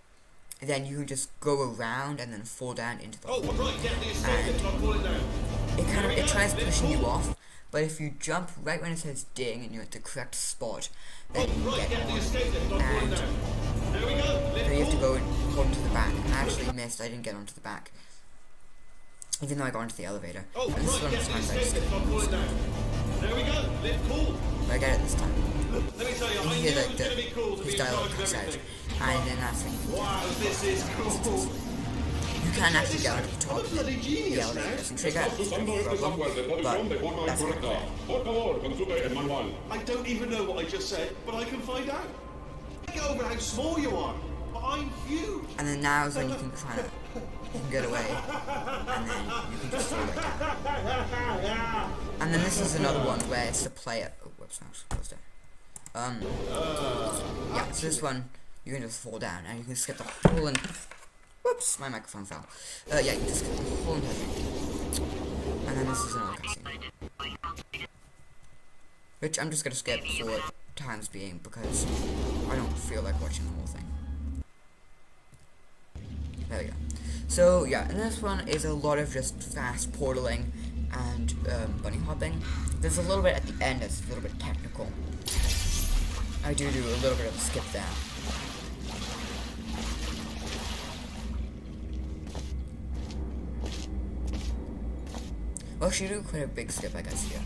then you just go around and then fall down into the hole. And it tries pushing you off, but if you jump right when it says ding and you're at the correct spot, then you get on. And then you have to go and hold onto the back. And I actually missed, I didn't get onto the back, even though I got onto the elevator. And this is one of the times I just get it. There we go. Live cool. But I get it this time. Let me tell you, And I you knew hear it was going to be cool to his be dialogue inside comes out, everything. and then that's when you Wow, this is cool. You can actually get onto the top of bloody the genius, elevator. man. Doesn't trigger, it's going to be a problem, but that's not bad. Por favor, consulte el manual. I don't even know what I just said, but I can find out. Get over how small you are. But I'm huge. And then now is when you can kind of you can get away, and then you can just fall right down. And then this is another one where it's the player. Oh, whoops, I was closed it. Yeah, so this one you can just fall down, and you can skip the whole and. Whoops, my microphone fell. Yeah, you can just skip the whole entire thing. And then this is another cutscene, which I'm just gonna skip for times being because I don't feel like watching the whole thing. There we go. So yeah, and this one is a lot of just fast portaling and bunny hopping. There's a little bit at the end that's a little bit technical. I do a little bit of a skip there. Well, she do quite a big skip, I guess, here.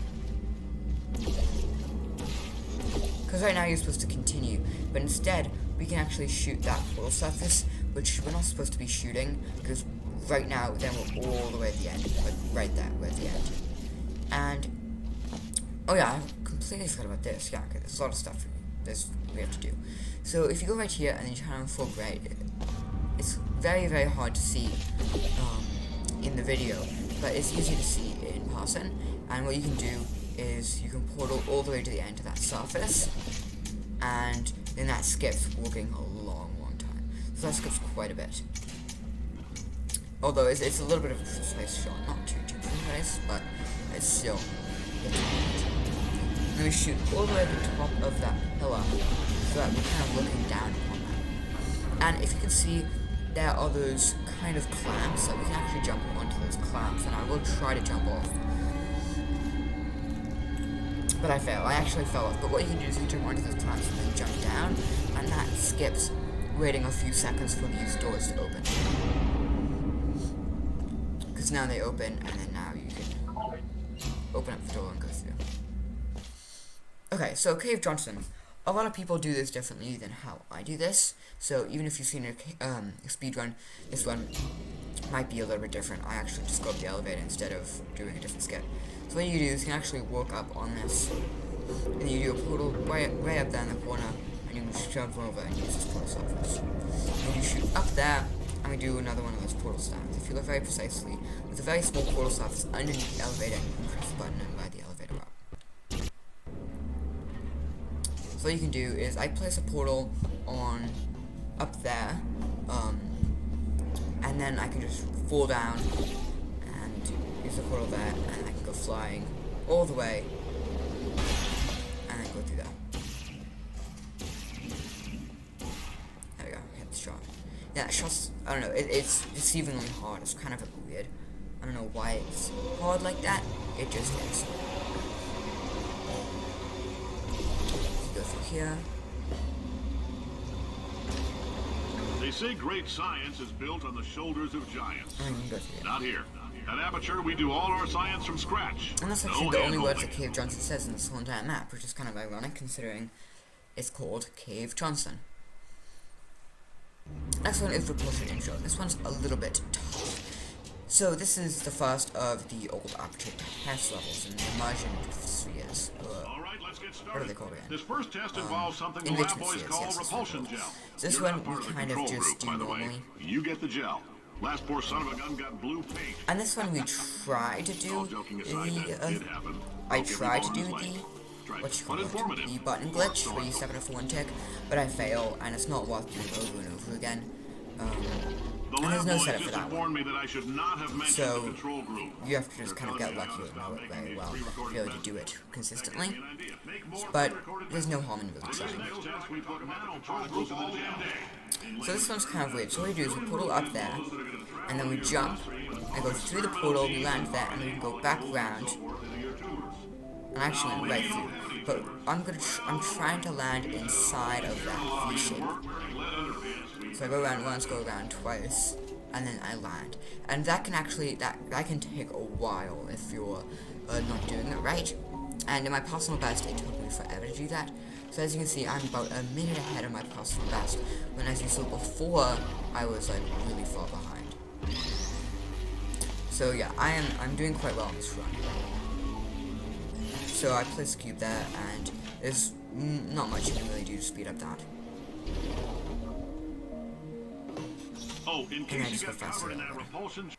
Because right now you're supposed to continue, but instead we can actually shoot that portal surface, which we're not supposed to be shooting, because right now then we're all the way at the end, like right there, we're at the end. And oh yeah, I completely forgot about this. Yeah, okay, there's a lot of stuff we have to do. So if you go right here and then you turn on full bright, it's very, very hard to see in the video, but it's easy to see in person. And what you can do is you can portal all the way to the end of that surface, and then that skips walking a long time. So that skips quite a bit. Although it's a little bit of a precise shot, not too precise, but it's still. Then we shoot all the way to the top of that pillar, so that we're kind of looking down upon that. And if you can see, there are those kind of clamps, so we can actually jump onto those clamps, and I will try to jump off. But I fail. I actually fell off. But what you can do is you jump onto those clamps and then jump down, and that skips waiting a few seconds for these doors to open. Because now they open, and then now you can open up the door and go through. Okay, so Cave Johnson. A lot of people do this differently than how I do this. So even if you've seen a speedrun, this one might be a little bit different. I actually just go up the elevator instead of doing a different skip. So what you do is you can actually walk up on this, and you do a portal way up there in the corner, and you can just jump over and use this portal surface. And you shoot up there, and we do another one of those portal stands. If you look very precisely, with a very small portal surface underneath the elevator, you can press the button and ride the elevator up. So what you can do is I place a portal on up there, and then I can just fall down and use the portal there, and I can go flying all the way and then go through there. There we go, hit the shot. Yeah, that shot's, I don't know, it's deceivingly hard. It's kind of weird. I don't know why it's hard like that. It just is. Go through here. They say great science is built on the shoulders of giants. Not here. At Aperture, we do all our science from scratch. And that's actually the only words that Cave Johnson says in this whole entire map, which is kind of ironic considering it's called Cave Johnson. Next one is Repulsion Intro. This one's a little bit tough. So this is the first of the old Aperture test levels in the immersion spheres. What are they called again? This first test involves something the lab enrichment boys spheres, call yes, repulsion gel. So this You're one not part we of the kind of control just group, do by the way. normally. You get the gel. Last poor son of a gun got blue paint. And this one we try to do All joking aside, that did happen. I Don't get try to people do on the this lane. what you call Uninformative. it, the button glitch where you step in it for one tick, but I fail and it's not worth doing over and over again. The And there's lab no boys setup for just that one. informed me that I should not have mentioned So, the control group. You have to just kind of get lucky and know it very well to be able to do it consistently. But there's no harm in really trying. Next test, we put now particles in the jam. So this one's kind of weird. So what we do is we portal up there, and then we jump, and go through the portal, we land there, and then we go back around. And I actually went right through. But I'm trying to land inside of that V shape. So I go around once, go around twice, and then I land. And that can actually, that can take a while if you're not doing it right. And in my personal best, it took me forever to do that. So as you can see, I'm about a minute ahead of my personal best, when as you saw before, I was like really far behind. So yeah, I'm doing quite well on this run. So I placed a cube there, and there's not much you can really do to speed up that. Oh, in case you get covered in that repulsion,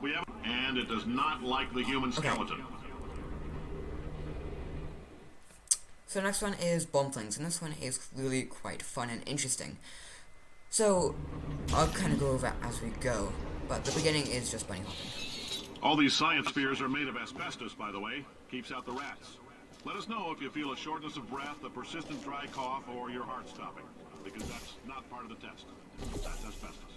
we have, and it does not like the human skeleton. So next one is Bomb Flings, and this one is really quite fun and interesting. So I'll kind of go over it as we go, but the beginning is just bunny hopping. All these science spheres are made of asbestos, by the way. Keeps out the rats. Let us know if you feel a shortness of breath, a persistent dry cough, or your heart stopping, because that's not part of the test. That's asbestos.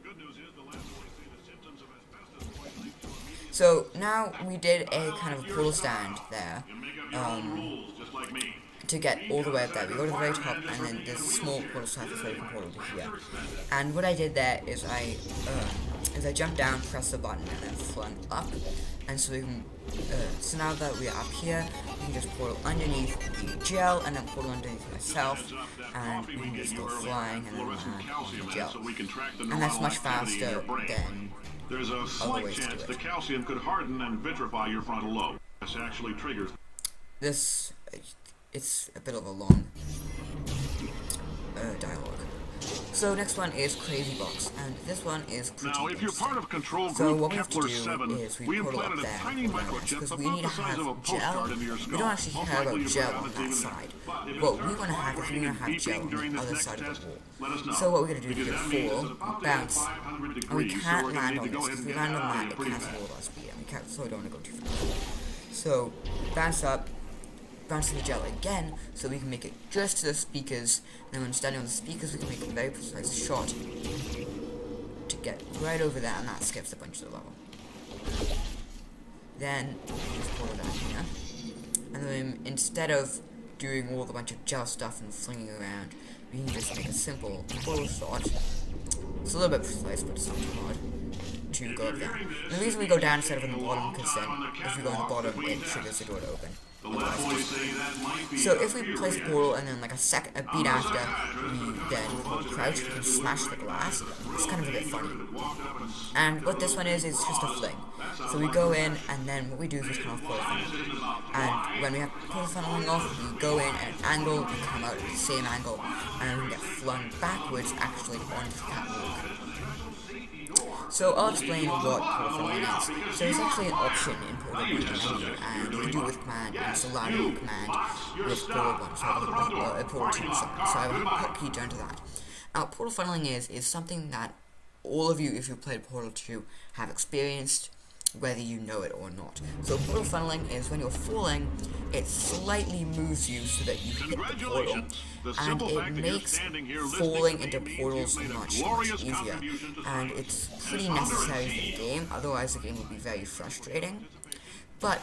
Good news is the labs only see the symptoms of asbestos poisoning to immediate. So now we did a kind of portal stand there, You make up your own rules, just like me. to get all the way up there. We go to the very top, and then there's a small portal surface where you can portal to here. And what I did there is I jumped down, pressed the button, and then flung up. And so we can, so now that we're up here, we can just portal underneath the gel, and then portal underneath myself, and we can just go flying and then land on the gel. And that's much faster than There's a slight chance the calcium could harden and vitrify your frontal lobe. This actually triggers. this. It's a bit of a long dialogue. So next one is Crazy Box, and this one is pretty Now, if you're part of Control So Group what we have to Kepler do 7, is we we portal implanted up a there tiny microchip because we about need the to size of a have gel. postcard into your We skull. don't actually Most care likely about you gel forgot on it that even side. then. If What it we want to have is we want to have beeping gel on during the this other next side of test, the wall. let us know. So what we're going to do is Because we're that going means to it's fall, about bounce, 500 and we degrees, so can't we're going to land need on to go this ahead because and we get land out on of that here it pretty cancels fast. all of our speed, and we can't, so we don't want to go too fast. So bounce up, bounce to the gel again, so we can make it just to the speakers, and then when standing on the speakers we can make a very precise shot to get right over there, and that skips a bunch of the level. Then just pull it down here, and then instead of doing all the bunch of gel stuff and flinging around, we can just make a simple full shot. It's a little bit precise, but it's not too hard to go up there. And the reason we go down instead of in the bottom, because then if we go in the bottom, it triggers the door to open. So if we place the portal and then like a beat after, we then crouch, we can smash the glass. It's kind of a bit funny. And what this one is just a fling. So we go in, and then what we do is we turn off portal funneling. And when we have portal funneling off, we go in at an angle, we come out at the same angle, and then we get flung backwards actually onto the catwalk. So I'll explain what portal funneling is. So it's actually an option in Portal 1 menu, and you can do it with command, and it's allowed with command with Portal 1, so Portal 2, sorry. So I will put key down to that. Now, portal funneling is something that all of you, if you played Portal 2, have experienced, whether you know it or not. So portal funneling is when you're falling, it slightly moves you so that you hit the portal, and it makes falling into portals much easier, and it's pretty necessary for the game, otherwise the game would be very frustrating. But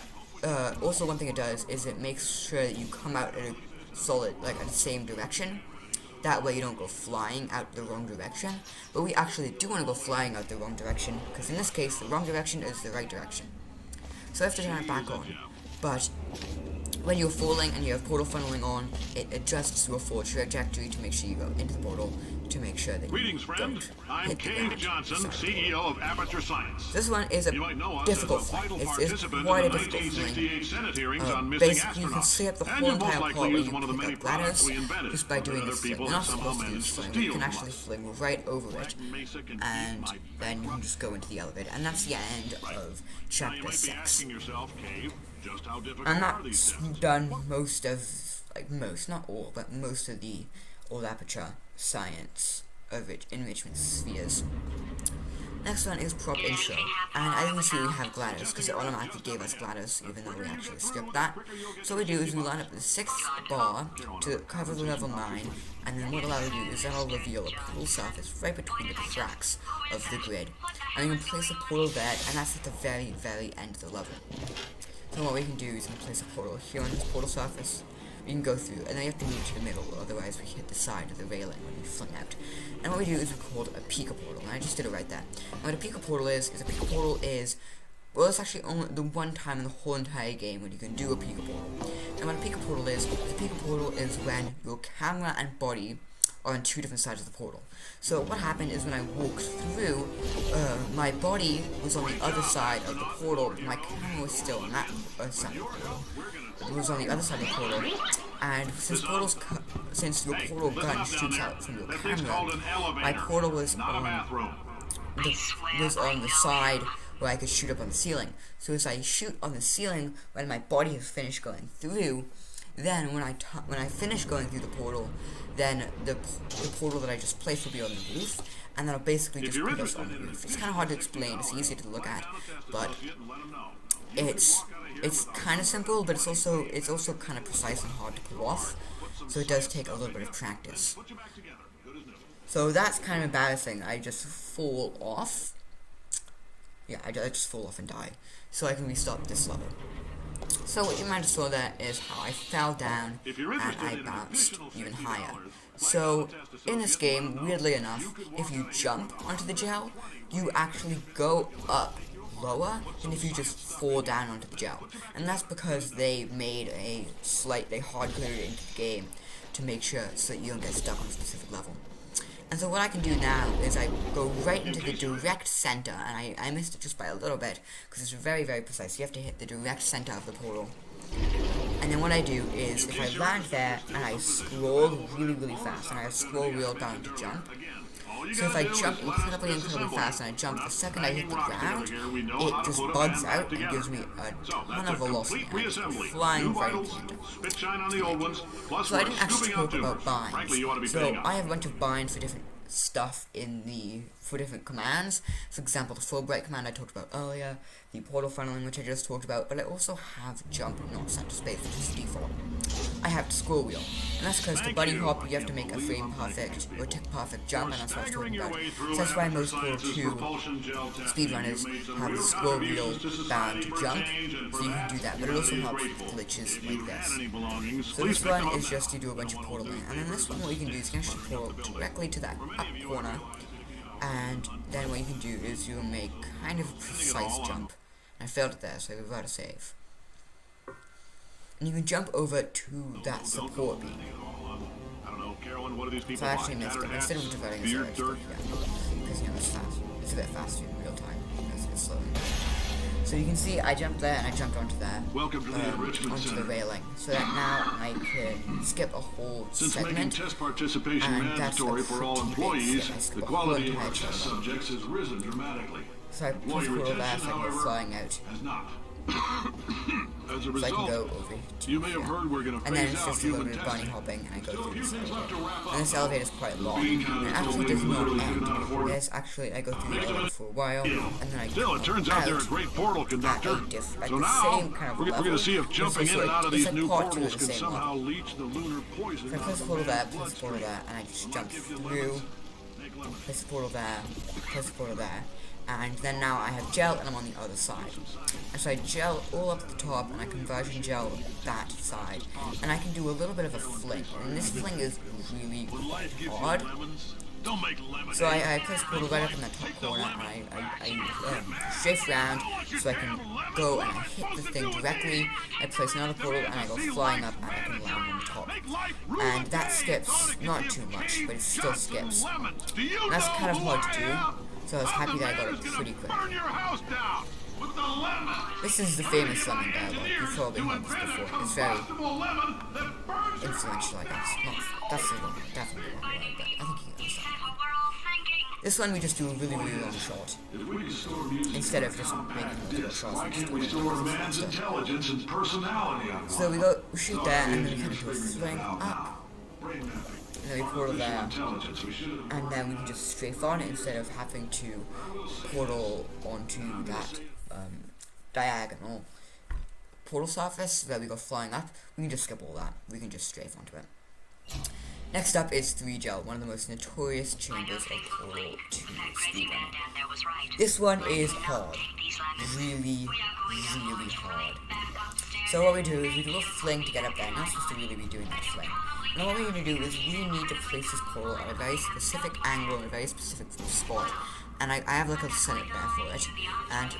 also one thing it does is it makes sure that you come out at a solid, like at the same direction. That way you don't go flying out the wrong direction. But we actually do want to go flying out the wrong direction, because in this case, the wrong direction is the right direction. So I have to turn it back on. But when you're falling and you have portal funneling on, it adjusts your fall trajectory to make sure you go into the portal, to make sure that Greetings, you friend. don't I'm hit the Cave ground. Johnson, Sorry. CEO of Aperture Science. This one is a You might know us difficult as a fight. vital It's participant quite a in the difficult 1968 thing. Senate hearings on missing Basically, you can astronauts. see up the And whole you most entire likely part where used you one of the pick many up ladders products we invented just by that doing other this fling. people You're not somehow supposed to managed use to fling, you steal can from actually us. fling right over it, Mesa can be and my then you can just go into the elevator, and that's the end of Now, you chapter might be 6. asking yourself, Cave, just how difficult And are these that's tests? done most of, not all, but most of the all aperture science of enrichment spheres. Next one is prop intro, and as you can see we have gliders, because it automatically gave us gliders, even though we actually skipped that. So what we do is we line up the 6th bar to cover the level 9, and then what I'll do is that'll reveal a portal surface right between the cracks of the grid. And you can place a portal there, and that's at the very, very end of the level. So what we can do is we can place a portal here on this portal surface. We can go through, and then we have to move to the middle, otherwise we hit the side of the railing when we fling out. And what we do is we call it a Pika portal, and I just did it right there. And what a Pika portal is well, it's actually only the one time in the whole entire game when you can do a Pika portal. And what a Pika portal is when your camera and body are on 2 different sides of the portal. So what happened is when I walked through, my body was on the other side of the portal, but my camera was still on that side of the portal. It was on the other side of the portal, and since your portal gun shoots out from your camera, my portal was on the side where I could shoot up on the ceiling. So as I shoot on the ceiling, when my body has finished going through, then when I finish going through the portal, then the portal that I just placed will be on the roof, and that'll basically just put us on the roof. It's kind of hard to explain, it's easy to look at, but it's kind of simple, but it's also kind of precise and hard to pull off, so it does take a little bit of practice. So that's kind of embarrassing. I just fall off. Yeah, I just fall off and die. So I can restart this level. So what you might have saw there is how I fell down and I bounced even higher. So in this game, weirdly enough, if you jump onto the gel, you actually go up lower than if you just fall down onto the gel. And that's because they made they hard-coded it into the game to make sure so that you don't get stuck on a specific level. And so what I can do now is I go right into the direct center, and I missed it just by a little bit, because it's very, very precise. You have to hit the direct center of the portal. And then what I do is, if I land there, and I scroll really, really fast, and I scroll real down to jump, So if I jump incredibly fast and I jump, the second I hit the ground, it just bugs out and gives me a ton of velocity. And I just go flying right into it. So I didn't actually talk about binds. So I have a bunch of binds for different stuff for different commands. For example, the Fulbright command I talked about earlier, the portal funneling which I just talked about, but I also have jump not set to space, which is default. I have the scroll wheel, and that's because to bunny hop you have to make a frame perfect or tick perfect jump, and that's what I was talking about. So that's why most Portal 2 speedrunners have the scroll wheel bound to jump, so you can do that, but it also helps with glitches like this. So this one is just you do a bunch of portaling, and then this one what you can do is you can actually portal directly to that up corner, and then what you can do is you'll make kind of a precise jump. I failed it there, so we've got to save. And you can jump over to that support beam. So I actually missed it. Instead of diverting this, I just did it because, you know, it's fast. It's a bit faster in real time. It's slow. So you can see I jumped there and I jumped onto there, onto the railing. So that now I can skip a whole segment, and that's a pretty big skip. I skip a whole entire segment. So I push through there so I can go flying out. So I can go over to here. And then it's just a little bit of bunny hopping, and I go through this elevator. And this elevator is quite long, and it actually does not end. There's actually, I go through the elevator for a while, and then I go it turns out they're a great portal conductor. At So the now, same kind of we're level. going to see if jumping in and out of these new portals can same somehow level. leach the lunar poison. So I press the portal there, press the portal there, and I just jump through. Press the portal there, press the portal there. And then now I have gel and I'm on the other side. And so I gel all up at the top and I conversion gel that side. And I can do a little bit of a fling. And this fling is really hard. So I press portal right up in that top corner and I shift around so I can go and I hit the thing directly. I place another portal and I go flying up and I can land on the top. And that skips not too much, but it still skips. And that's kind of hard to do. So I was happy that I got it pretty quick. This is the famous summon dialogue. You've probably heard this before. It's very influential, I guess. That's the one, definitely the wrong word, but I think you can understand. This one we just do a really long shot. Instead of just making multiple shots, we just do it. So we shoot there and then we kind of do a fling up. And then we portal there, and then we can just strafe on it instead of having to portal onto that diagonal portal surface where we go flying up. We can just skip all that. We can just strafe onto it. Next up is 3 gel, one of the most notorious chambers of Portal 2 speedrunning. This one is hard. Really hard. So what we do is we do a fling to get up there. You're not supposed to really be doing that fling. And what we're going to do is we need to place this portal at a very specific angle in a very specific spot. And I have like a setup there for it. And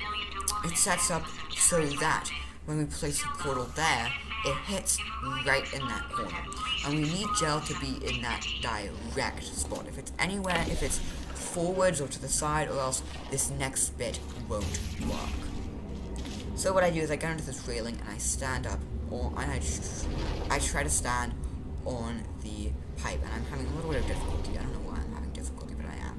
it sets up so that when we place the portal there, it hits right in that corner. And we need gel to be in that direct spot. If it's anywhere, if it's forwards or to the side, or else this next bit won't work. So what I do is I get into this railing and I stand up, and I try to stand on the pipe, and I'm having a little bit of difficulty. I don't know why I'm having difficulty, but I am.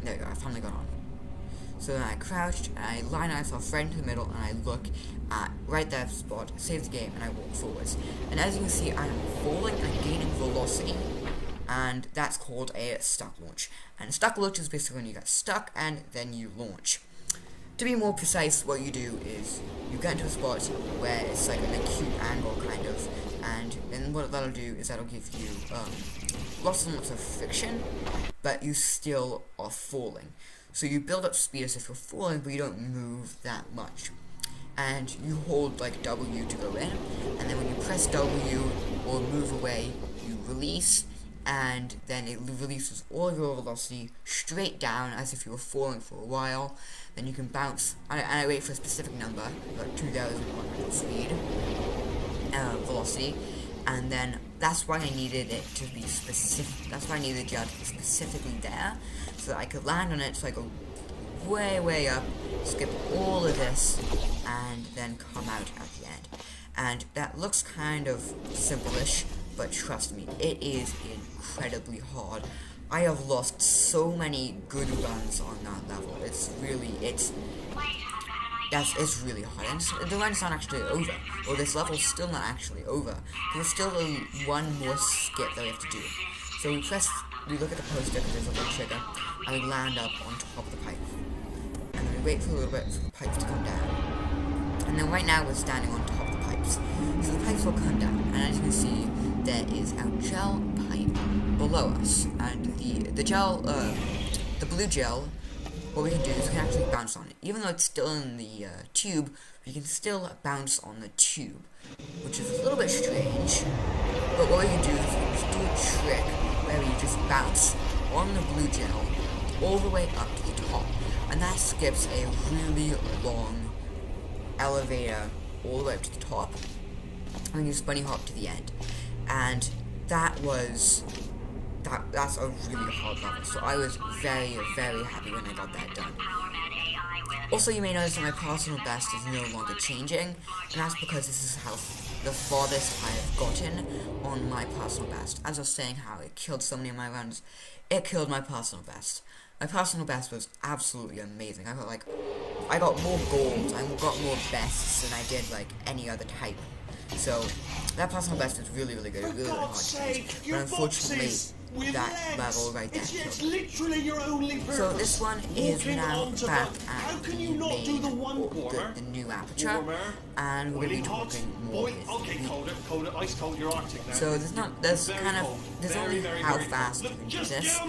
There we go, I finally got on. So then I crouched, and I line myself right into the middle, and I look at right that spot, save the game, and I walk forwards. And as you can see, I'm falling and gaining velocity, and that's called a stuck launch. And a stuck launch is basically when you get stuck, and then you launch. To be more precise, what you do is you get into a spot where it's like an acute angle, kind of, and then what that'll do is that'll give you lots and lots of friction, but you still are falling. So you build up speed as if you're falling, but you don't move that much. And you hold like W to go in, and then when you press W or move away, you release, and then it releases all of your velocity straight down as if you were falling for a while. Then you can bounce, and I wait for a specific number, like 2,100 speed, velocity, and then that's why I needed it to be specific. That's why I needed the gel to be specifically there, so that I could land on it. So I go way up, skip all of this, and then come out at the end. And that looks kind of simple-ish, but trust me, it is incredibly hard. I have lost so many good runs on that level. It's really hard. And the run's not actually over. Or this level's still not actually over. There's still one more skip that we have to do. So we look at the poster because there's a little trigger, and we land up on top of the pipe. And then we wait for a little bit for the pipes to come down. And then right now we're standing on top of the pipes. So the pipes will come down, and as you can see, there is a gel pipe below us. And the gel, the blue gel, what we can do is we can actually bounce on it. Even though it's still in the tube, we can still bounce on the tube, which is a little bit strange. But what we can do is we can just do a trick where we just bounce on the blue gel all the way up to the top. And that skips a really long elevator all the way up to the top. And then you just bunny hop to the end. And that's a really hard level, so I was very, very happy when I got that done. Also, you may notice that my personal best is no longer changing, and that's because this is how the farthest I have gotten on my personal best. As I was saying how it killed so many of my runs, it killed my personal best. My personal best was absolutely amazing. I got more golds, I got more bests than I did like any other type. So that personal best is really, really good. It's really, really hard to beat. But unfortunately, that level right there killed me. So this one is now back at the main, the new aperture, and we're going to be talking more with So there's only how fast you can do this.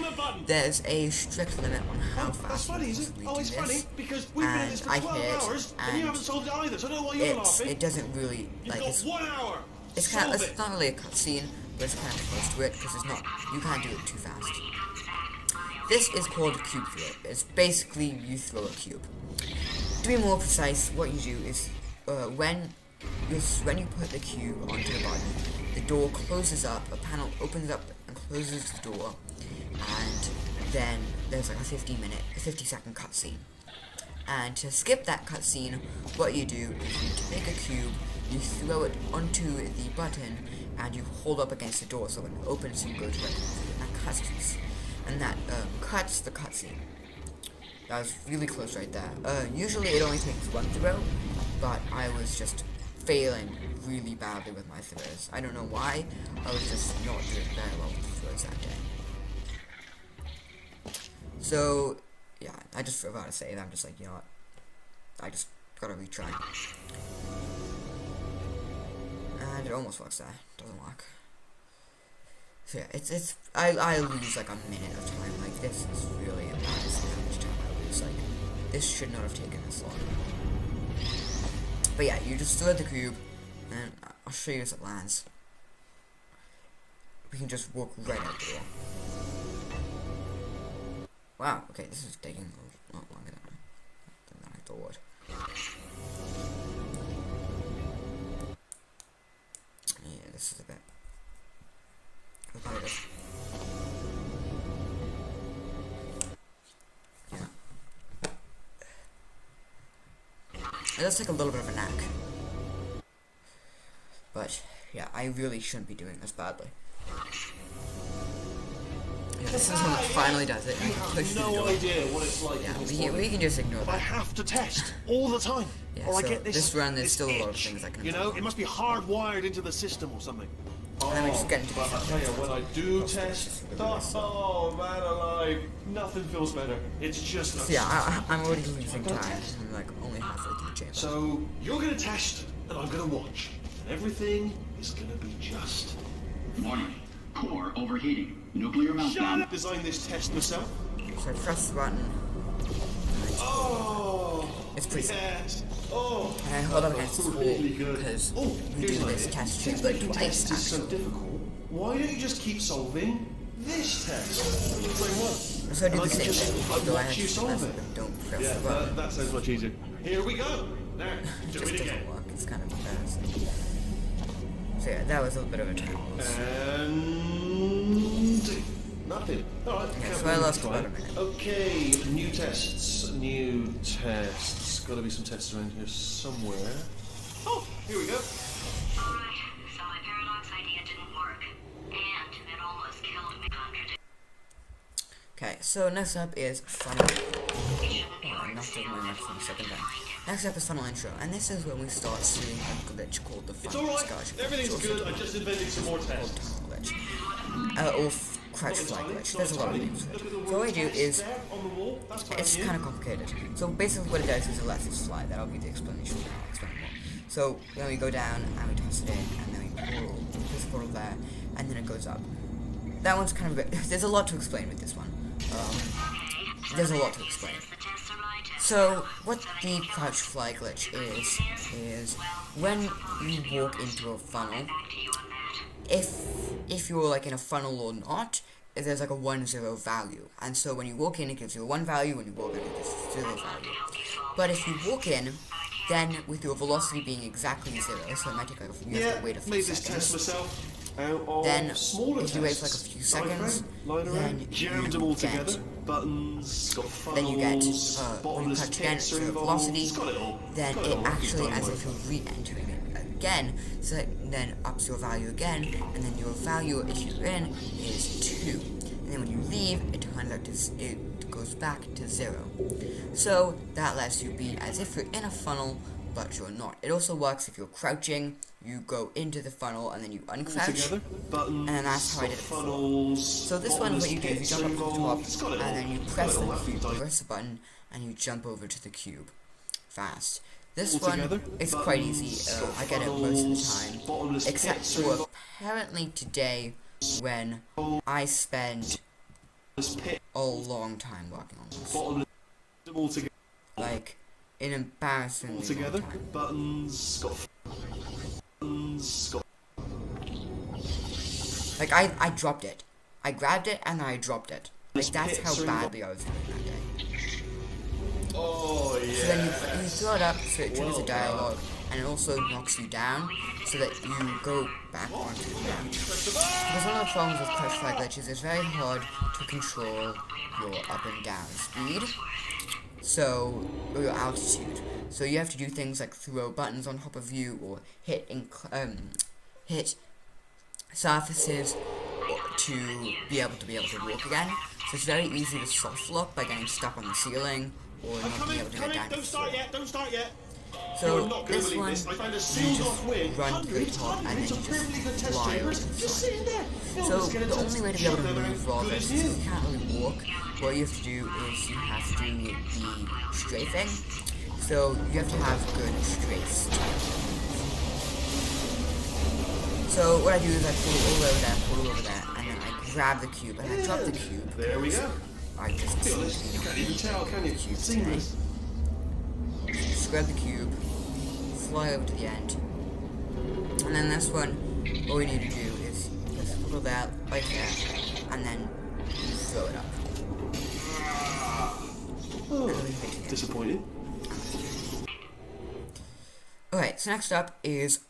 There's a strict limit on how fast you can possibly do this, and I hit it, and it doesn't really, like, it's not really a cutscene, but it's kind of close to it, because you can't do it too fast. This is called a cube flip. It's basically you throw a cube. To be more precise, what you do is, when you put the cube onto the button, the door closes up, a panel opens up and closes the door, and then there's like a 50-second cutscene. And to skip that cutscene, what you do is you take a cube, you throw it onto the button, and you hold up against the door so when it opens you go to it, and that cuts the cutscene. That was really close right there. Usually it only takes one throw, but I was just failing really badly with my throws. I don't know why, I was just not doing very well with the throws that day. So, yeah, I just forgot to say that. I'm just like, you know what, I just gotta retry. And it almost works there. Doesn't work. So yeah, I lose like a minute of time. Like, this is really embarrassing how much time I lose. Like, this should not have taken this long. But yeah, you just throw the cube, and I'll show you as it lands. We can just walk right out the door. Wow, okay, this is taking a lot longer than I thought. Yeah, this is a bit repetitive. Yeah. It does take a little bit of a knack. But, yeah, I really shouldn't be doing this badly. Yeah, this is when it finally does it. You have no idea what it's like. Yeah, we can just ignore that. I have to test all the time. Yeah, or I so get this run, there's still a lot of itch. things I can You know, it must be hardwired into the system or something. And then we just get into But I tell you, when I do test, oh man alive, nothing feels better. It's just So yeah, I'm already losing time. I'm like only halfway through the chamber. So you're gonna test, and I'm gonna watch, and everything is gonna be just. Warning. Core overheating. Nuclear meltdown. I designed this test myself. So I press the button. Oh, It's pretty simple. yes. Oh, And I hold up against this wall really good. because Oh, we here's do an this idea. test Since like making twice tests is so actually. difficult, why don't you just keep solving this test? So I do And the can same just thing. Though I watch have you to solve press it. it and don't press Yeah, the button. that sounds much easier. Here we go. Now, It do just it again. doesn't work. It's kind of embarrassing. So yeah, that was a little bit of a time loss. And nothing. Alright. Yeah, so I lost about a minute. Okay, new tests. New tests. Gotta be some tests around here somewhere. Oh, here we go. Alright, so my paradigm Fox idea didn't work, and it almost killed me. Okay, so next up is funnel. Oh, I knocked over my microphone a second time. Next up is funnel intro, and this is when we start seeing a glitch called the funnel discussion. Everything's good. I just invented some more tests. Glitch. Or crouch fly glitch. There's a lot of names for it. So what I do is, it's kind of complicated. So basically what it does is it lets us fly. That'll be the explanation. I'll explain more. So then we go down and we toss it in, and then we pull this portal there, and then it goes up. That one's kind of a bit. There's a lot to explain with this one. There's a lot to explain. So what the crouch fly glitch is when you walk into a funnel, if you're like in a funnel or not, there's like a 1-0 value, and so when you walk in it gives you a 1 value, when you walk in it gives you 0 value. But if you walk in, then with your velocity being exactly 0, so it might take like you have to wait a few seconds. Then if you wait for like a few seconds, then jammed them all together. Buttons, got funnels, then you get when you touch again for velocity, then it actually as if you're re-entering it again, so then ups your value again, and then your value if you're in is 2, and then when you leave it turns out it goes back to 0. So that lets you be as if you're in a funnel but you're not. It also works if you're crouching, you go into the funnel and then you uncrouch, and that's how I did it before. So this one, what you do is you jump up to the top, and then you press the button, and you jump over to the cube fast. This one is quite easy. I get it most of the time, except for apparently today when I spent a long time working on this. Like an embarrassingly long time. Like I dropped it. I grabbed it and I dropped it. Like that's how badly I was doing that day. Oh yeah. So then you throw it up, so it triggers a dialogue, and it also knocks you down, so that you go back onto the ground. Because one of the problems with crouch fly glitches, it's very hard to control your up and down speed, or your altitude. So you have to do things like throw buttons on top of you, or hit surfaces to be able to walk again. So it's very easy to soft lock by getting stuck on the ceiling, or not being able to get down. Don't start yet. So this one, you just run to the top and then you just fly over to the side. So the only way to be able to move rather is you can't really walk. What you have to do is you have to be strafing. So you have to have good strafes. So what I do is I pull it over there, and then I grab the cube, and I drop the cube. There we go. I just You can't even tell, can you? Seamless. just grab the cube, fly over to the end, and then this one, all we need to do is just pull that right there, and then throw it up. Oh, disappointing. Okay, so next up is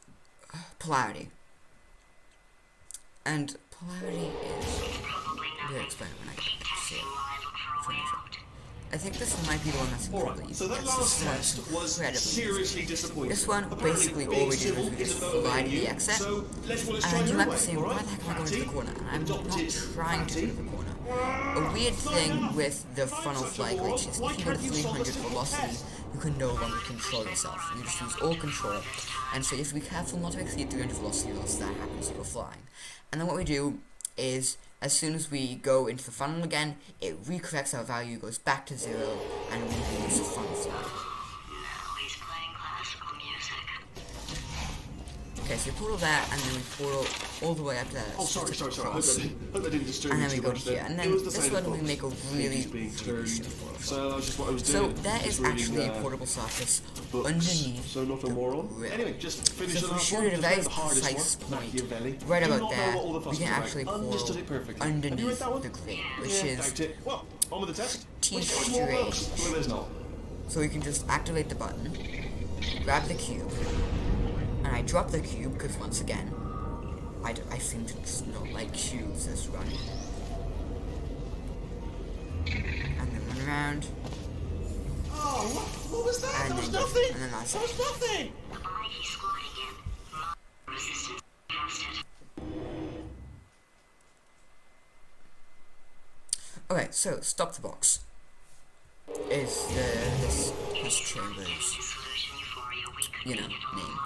polarity. And polarity is... I'm going to explain it when I get to see it. I think this might be the one that's incredibly easy. So that last test was seriously disappointing. This one, basically, all we do is we just fly to the exit. And you might be saying, why the heck am I going to the corner? And I'm not trying to go to the corner. A weird thing with the funnel fly glitch is if you go to 300 velocity, you can no longer control yourself. You just lose all control. And so you have to be careful not to exceed 300 velocity, or else that happens if you're flying. And then what we do is, as soon as we go into the funnel again, it recorrects our value, goes back to 0, and we lose the funnel fly. Okay, so we portal that, and then we portal all the way up to that. Oh, sorry. Hope that didn't disturb and you then we too go much to here, there. and then this one we make a really portal. So that's just what I was So doing. that is actually a portable surface underneath So not a the moron. grill. Anyway, just finish So if the we last shoot one. at a very The hardest precise one. point, Machiavelli. right Do about not know there, what all the fuss we can was about. actually portal Understood it perfectly. Have you read underneath that one? the grill, which Yeah, is doubt it. Well, on with the test. T-strange. Well, there's not. So we can just activate the button, grab the cube, and I drop the cube because once again, I seem to just not like cubes this run. And then run around. Oh, what was that? And That was then nothing. And then that's That it. was nothing. Okay, so stop the box is this test chamber's, you know, name.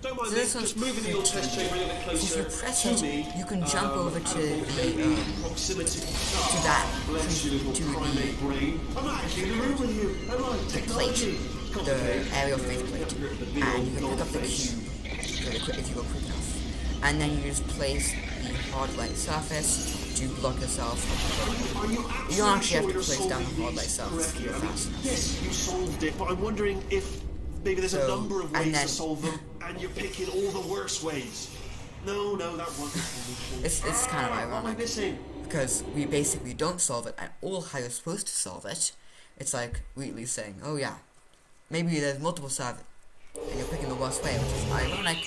Don't mind So me, this one's just moving the old test chamber a little bit if you closer press to it, me. you can jump over to Maybe the proximity. to that Bless you, little to the primate brain. I'm not actually in the room with you. Am I? Technology. the aerial faceplate, and you can pick up the cube really quick if you go quick enough. And then you just place the hard light surface to block yourself. You don't actually have to place down the hard light surface to go fast enough. Yes, you solved it, but I'm wondering if maybe there's a So, number of and ways then- to solve them, and you're picking all the worst ways. No, that wasn't. It's kind of What am I ironic missing? because we basically don't solve it at all how you're supposed to solve it. It's like Wheatley saying, "Oh yeah, maybe there's multiple surfaces, and you're picking the worst way," which is ironic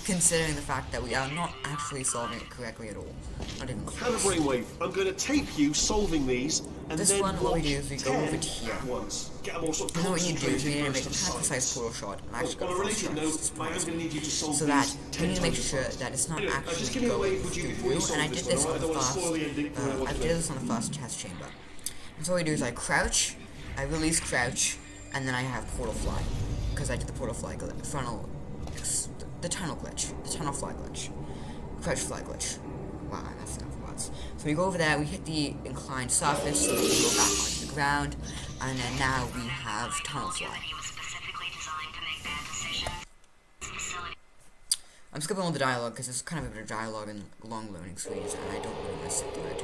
considering the fact that we are not actually solving it correctly at all. Not even Have a close. brainwave. I'm going to tape you solving these, and This then one, what we watch do is we go 10 over to here. at once. Get a more sort of And then what you need to do is we need to make a concentrated kind of burst precise of portal sight. shot and actually On a go related fast note, as I am going to need you to solve so that these we 10 need to make times sure fast. that it's not Anyway, actually just give me a going wave, would you, before you through. solve And I this did this one, on alright? I the don't want to spoil the fast. ending for anyone I watching did it. this on the fast test chamber. And so what I do is I crouch, I release crouch, and then I have portal fly because I did the portal fly the tunnel glitch, the tunnel fly glitch, crouch fly glitch. Wow, that's enough words. So we go over there, we hit the inclined surface, so we go back onto the ground, and then now we have tunnel fly. I'm skipping all the dialogue because there's kind of a bit of dialogue and long loading screens, and I don't really want to sit through it.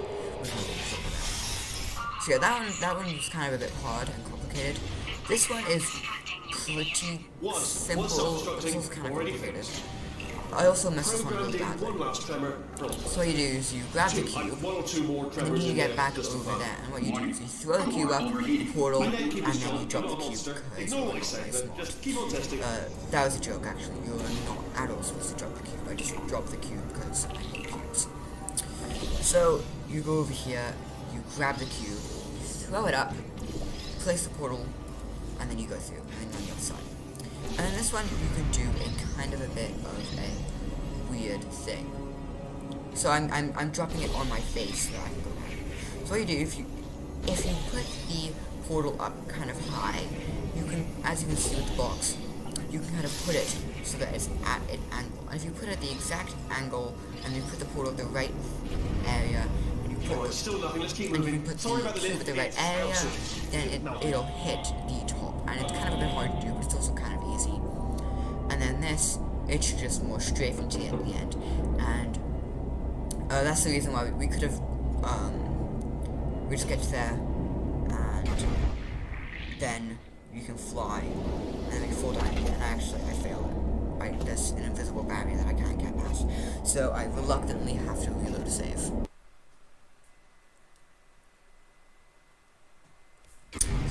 So yeah, that one was kind of a bit hard and complicated. This one is pretty simple. This one's kind of complicated. I also messed this one really badly. One last tremor. So what you do is you grab the cube, One or two more and tremors then you in get there, back just for over fun. there, and what you do is you throw the cube up, the portal, and then you drop the cube Monster. because Ignore what I you're said, very but smart. just keep on testing. That was a joke actually, you're not at all supposed to drop the cube, I just dropped the cube because I hate cubes. So, you go over here, you grab the cube, you throw it up, place the portal, and then you go through, and then you're on the other side. And then this one, you can do a kind of a bit of a weird thing. So I'm dropping it on my face so I can go down. So what you do, if you put the portal up kind of high, you can, as you can see with the box, you can kind of put it so that it's at an angle. And if you put it at the exact angle, and you put the portal at the right area, and you put Still nothing, let's keep and you moving. put Sorry the about the cube lift. at the right area, then it'll hit the top. And it's kind of a bit hard to do, but it's also kind of easy. And then this, it should just more strafen to at the end. And that's the reason why we could have, we just get there, and then you can fly, and then we fall down again. And actually, I failed it. There's an invisible barrier that I can't get past. So I reluctantly have to reload a save.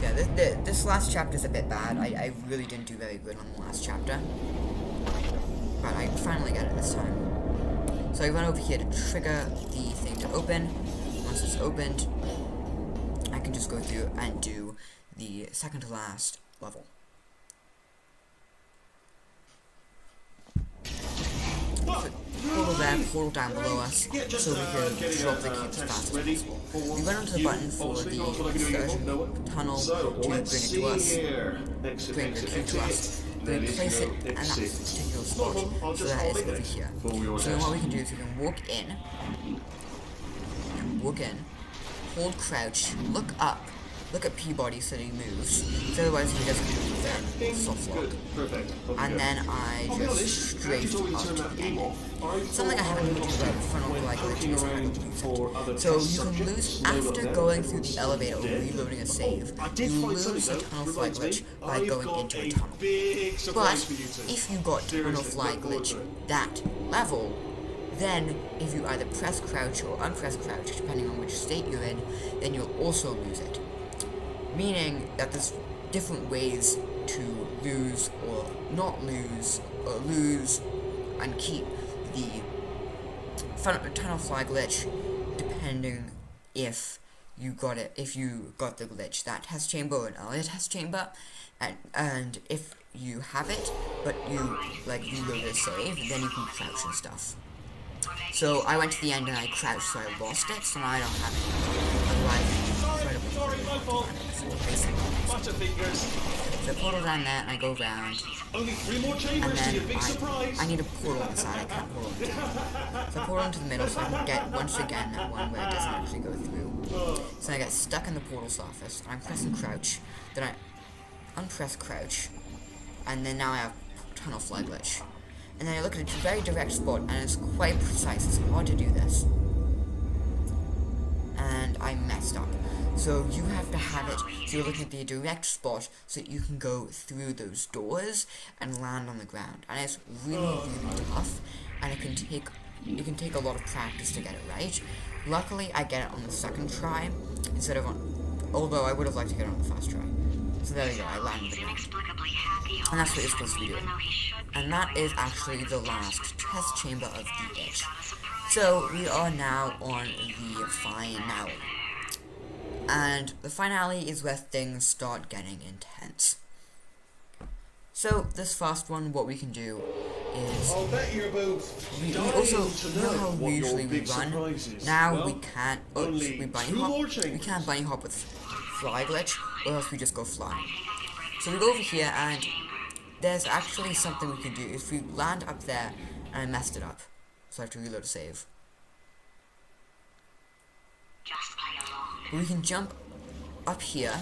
Yeah, this last chapter is a bit bad. I really didn't do very good on the last chapter. But I finally got it this time. So I run over here to trigger the thing to open. Once it's opened, I can just go through and do the second to last level. So, portal there, portal down below us, so we can drop the cube as fast as possible. We run onto the button for the excursion tunnel to bring it to us, bring the cube to us. We place it in that particular spot, so that it's over here. So then what we can do is we can walk in, hold crouch, look up, look at Peabody so that he moves, so otherwise if he doesn't move then soft lock. And then I just straight up to the end. Something I haven't talked about frontal glide glitch is how to use it. So you can lose, after going through the elevator or reloading a save, you lose a tunnel fly glitch by going into a tunnel. But if you got tunnel fly glitch that level, then if you either press crouch or unpress crouch, depending on which state you're in, then you'll also lose it. Meaning that there's different ways to lose or not lose, or lose and keep the tunnel fly glitch, depending if you got the glitch, that test chamber or an earlier test chamber, and if you have it, but you reload a save, then you can crouch and stuff. So I went to the end and I crouched, so I lost it, so now I don't have it. Otherwise, it's Sorry, my fault. So I portal down there and I go around. Only 3 more And chambers to then your big surprise. I need a portal on the side, I can't portal into the middle. So I portal into the middle so I can get, once again, that one where it doesn't actually go through. So I get stuck in the portal surface, and I'm pressing crouch, then I unpress crouch, and then now I have tunnel fly glitch. And then I look at a very direct spot, and it's quite precise, it's hard to do this. And I messed up. So you have to have it, so you're looking at the direct spot so that you can go through those doors and land on the ground. And it's really, really tough, and it can take a lot of practice to get it right. Luckily, I get it on the second try, instead of on, although I would have liked to get it on the first try. So there we go, I landed the ground. And that's what you're supposed to be doing. And that is actually the last test chamber of the It. So we are now on the finale. And the finale is where things start getting intense. So this first one, what we can do is I'll bet you're both we dying also, to you know how what we your usually we big run. surprise is. Now Well, we can't. only We bunny 2 hop. more We chambers. can't bunny hop with fly glitch, or else we just go flying. So we go over here, and there's actually something we can do. If we land up there, and I messed it up, so I have to reload to save. But we can jump up here,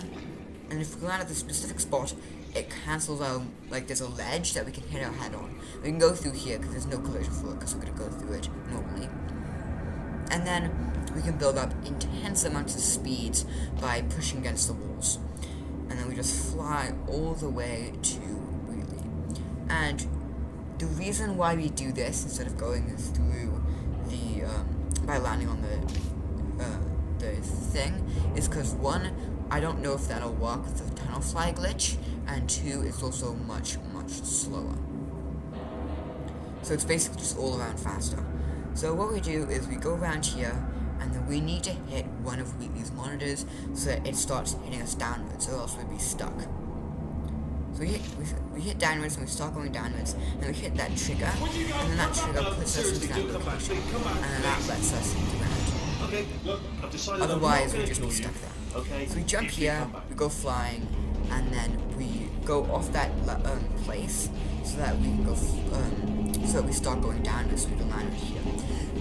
and if we land at the specific spot, it cancels out, like there's a ledge that we can hit our head on. We can go through here because there's no collision for it, because we're going to go through it normally. And then we can build up intense amounts of speeds by pushing against the walls. And then we just fly all the way to Wheelie. And the reason why we do this instead of going through the, by landing on the thing, is because 1, I don't know if that'll work with the tunnel fly glitch, and 2, it's also much, much slower. So it's basically just all around faster. So what we do is we go around here, and then we need to hit one of Wheatley's monitors so that it starts hitting us downwards, or else we'd be stuck. So we hit downwards, and we start going downwards, and we hit that trigger, and then that trigger puts us into that location, and then that lets us hit the ground. Okay, look, I've decided Otherwise, I'm not we'd just be gonna stuck kill there. you. Okay. So we jump If you here, come back. we go flying, and then we go off that place so that we can go, so that we start going downwards so we can land right here.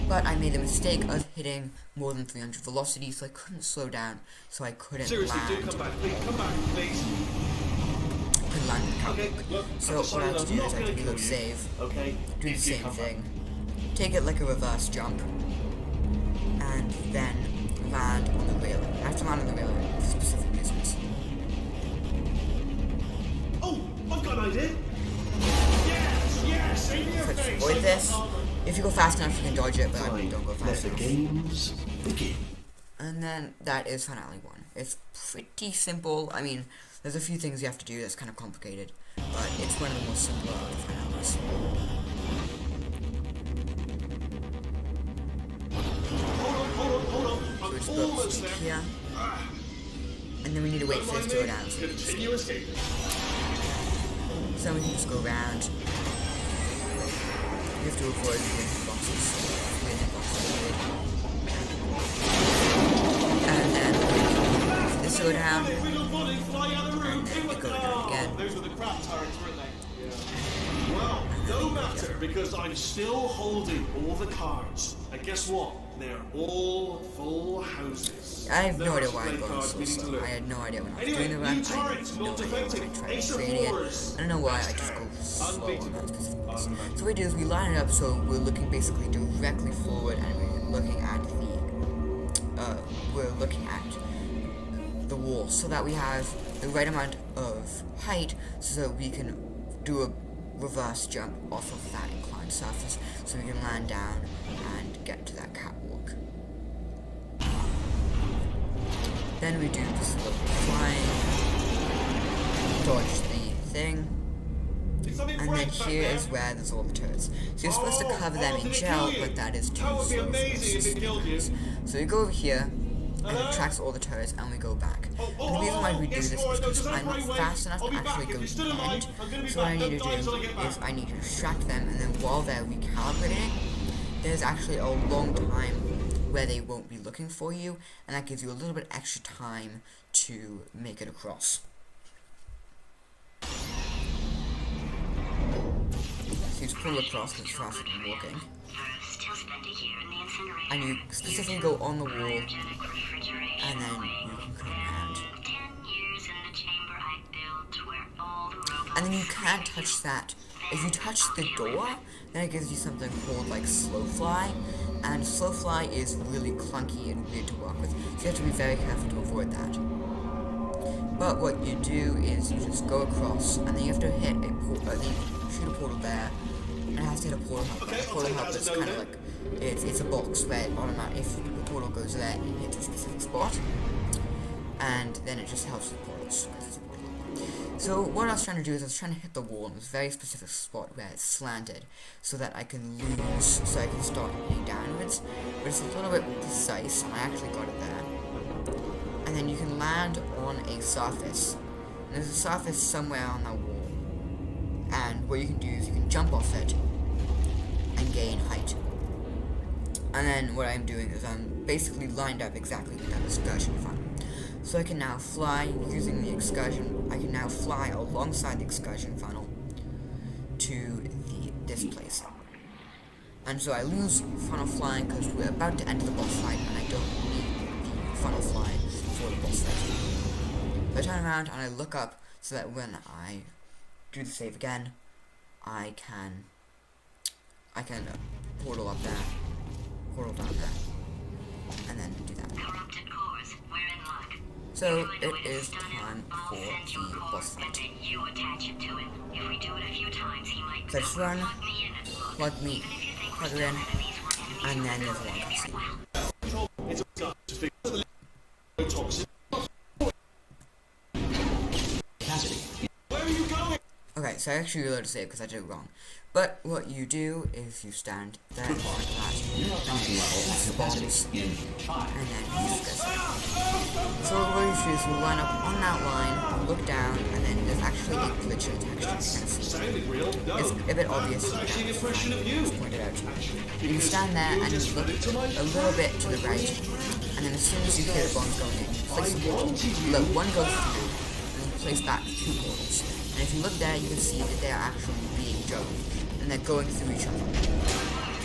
But I made the mistake of hitting more than 300 velocity, so I couldn't slow down, so I couldn't Seriously, land. do come back, please. Couldn't land the Okay, catwalk. look, So I've what I had to decided do I'm is I not had to gonna reload kill you. save, Okay, do the if you same come back. thing, take it like a reverse jump, and then land on the railing. I have to land on the railing for specific reasons. Oh, I've got an idea. Yes, in your So just face. avoid this. If you go fast enough, you can dodge it, but I Fine. don't go Let fast the enough. games begin. And then that is finale 1. It's pretty simple. I mean, there's a few things you have to do that's kind of complicated, but it's one of the most simpler of the finales. Hold on. So we I'm just build almost this there. here, and then we need to wait for this to go down. So Continue escaping. we can just go around. You have to avoid the boxes. And then this will go down, and then it go down again. Those were the crap turrets, weren't they? Well, no matter, because I'm still holding all the cards. And guess what? They're all full houses. I have no Never idea to why play I'm going cards, so meaning to slow. learn. I had no idea when I was Anyway, doing the run. new I turrets, had no not idea when I defecting. tried Ace of creating it. fours. I don't know why, I Best just go turn. slow on that Unbeatable. specific place. Unbeatable. So what we do is we line it up so we're looking basically directly forward, and we're looking at the wall, so that we have the right amount of height so that we can do a reverse jump off of that inclined surface, so we can land down and get to that catwalk. Then we do just a little flying, dodge the thing, and then here is where there's all the turrets. So you're supposed to cover them in gel, but that is too That would be slow for amazing us. if it killed you. So we go over here, and it tracks all the turrets, and we go back. And the reason why we do this is because I'm not fast enough to actually go to the end. So what I need to do is I need to distract them, and then while they're recalibrating, there's actually a long time where they won't be looking for you, and that gives you a little bit extra time to make it across. So you just pull across because it's faster than walking. And you specifically go on the wall, and then you can come around. And then you can't touch that. If you touch the door, then it gives you something called like slow fly, and slow fly is really clunky and weird to work with, so you have to be very careful to avoid that. But what you do is you just go across, and then you have to hit a shoot a portal there, and it has to hit a portal hub. A portal hub is kind of like it's a box where if the portal goes there, it hits a specific spot, and then it just helps with portals. So what I was trying to do is I was trying to hit the wall in this very specific spot where it's slanted, so that I can lose, so I can start hitting downwards, but it's a little bit precise, and I actually got it there. And then you can land on a surface, and there's a surface somewhere on that wall, and what you can do is you can jump off it and gain height. And then what I'm doing is I'm basically lined up exactly with that excursion funnel. So I can now fly using the excursion. I can now fly alongside the excursion funnel to this place. And so I lose funnel flying because we're about to enter the boss fight, and I don't need the funnel flying for the boss fight. So I turn around and I look up so that when I do the save again, I can portal up there, portal down there, and then do that. So it is time for the boss fight. So just run, plug it in, and then there's a long cutscene. Okay, so I actually reloaded to save because I did it wrong. But what you do is you stand there like that, and then you just go. So what you do is you line up on that line, look down, and then there's actually a glitch in the texture. It's a bit obvious. Just point it out. You stand there and you look a little bit to the right, and then as soon as you hear the bombs going in, you place the portal. Look, one goes through, and then you place back 2 portals. And if you look there, you can see that they're actually being juggled, and they're going through each other.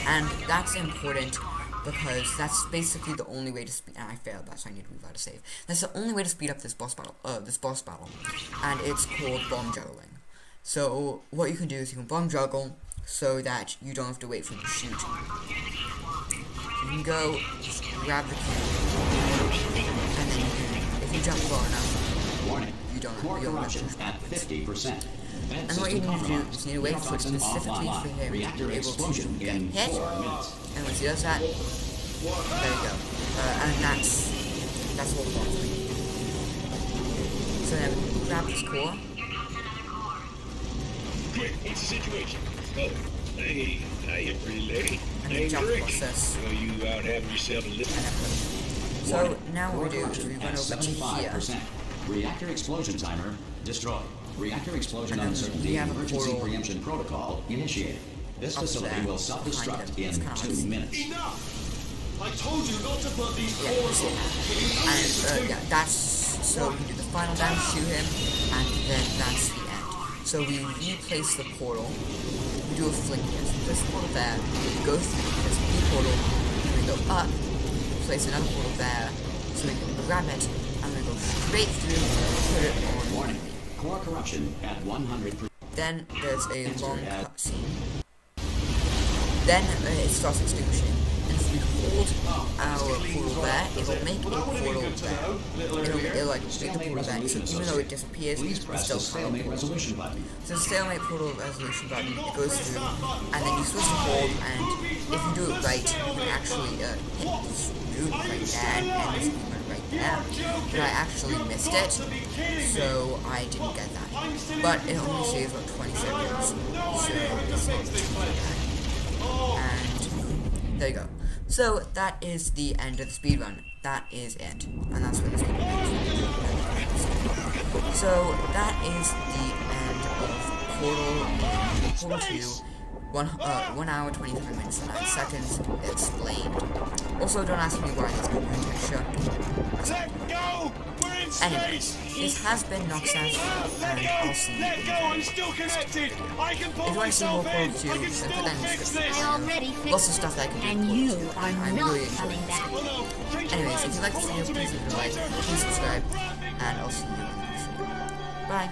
And that's important because that's basically the only way to speed. And I failed that, so I need to reload to save. That's the only way to speed up this boss battle. And it's called bomb juggling. So what you can do is you can bomb juggle so that you don't have to wait for them to shoot. You can go just grab the key, and then if you jump far enough, you don't have to at 50%. And what you need to do is you need to wait for it specifically for him to be able to get hit. And once he does that, there you go. And that's all the bombs we need. So then grab this core. What's the situation? Oh, hey, you're pretty lady. And then jump across this. So you out having yourself a little. So now what we do is we run over to here. Reactor explosion timer destroyed. Reactor explosion uncertainty emergency preemption protocol initiated. This facility will self-destruct in 2 minutes. Enough! I told you not to put these cores on. And that's so we can do the final damage to him, and then that's the end. So we replace the portal. We do a flick here. So this portal there, we go through this new portal, and we go up, place another portal there, so we can grab it, and we go straight through, put it on. Warning. Core corruption at 100%. Then there's a long cutscene. Then it starts extinguishing. And if we hold our portal there, it will make a portal there. It'll like make the portal there. So even though it disappears, Please press the stalemate resolution button. So the stalemate portal resolution button, it goes through, and then you switch to hold, and if you do it right, you can actually hit this moon right there, and this moon right there. But I actually missed it, so I didn't get that. But it only saves about 20 seconds, so it's not too bad. And there you go. So that is the end of the speedrun. That is it. And that's what the speedrun is. So that is the end of Portal 2 1 hour, 23 minutes, and 9 seconds. Explained. Also, don't ask me why there's no picture. Let go! We're in Anyway, space! this has been Knoxef, Let and go! I'll see you Let in go! the I'm next still connected! I can pull If you want to see more myself Call in! of Duty, I can then put still that in the fix description. this! I already fixed Lots of stuff that I can do. and with Call you of Duty, are and I not really enjoy coming this. back. Oh no! Change your Anyways, if plans. you like this Hold on video, to me. please leave a like, Tighter. please subscribe, and I'll see you in the next video. Bye.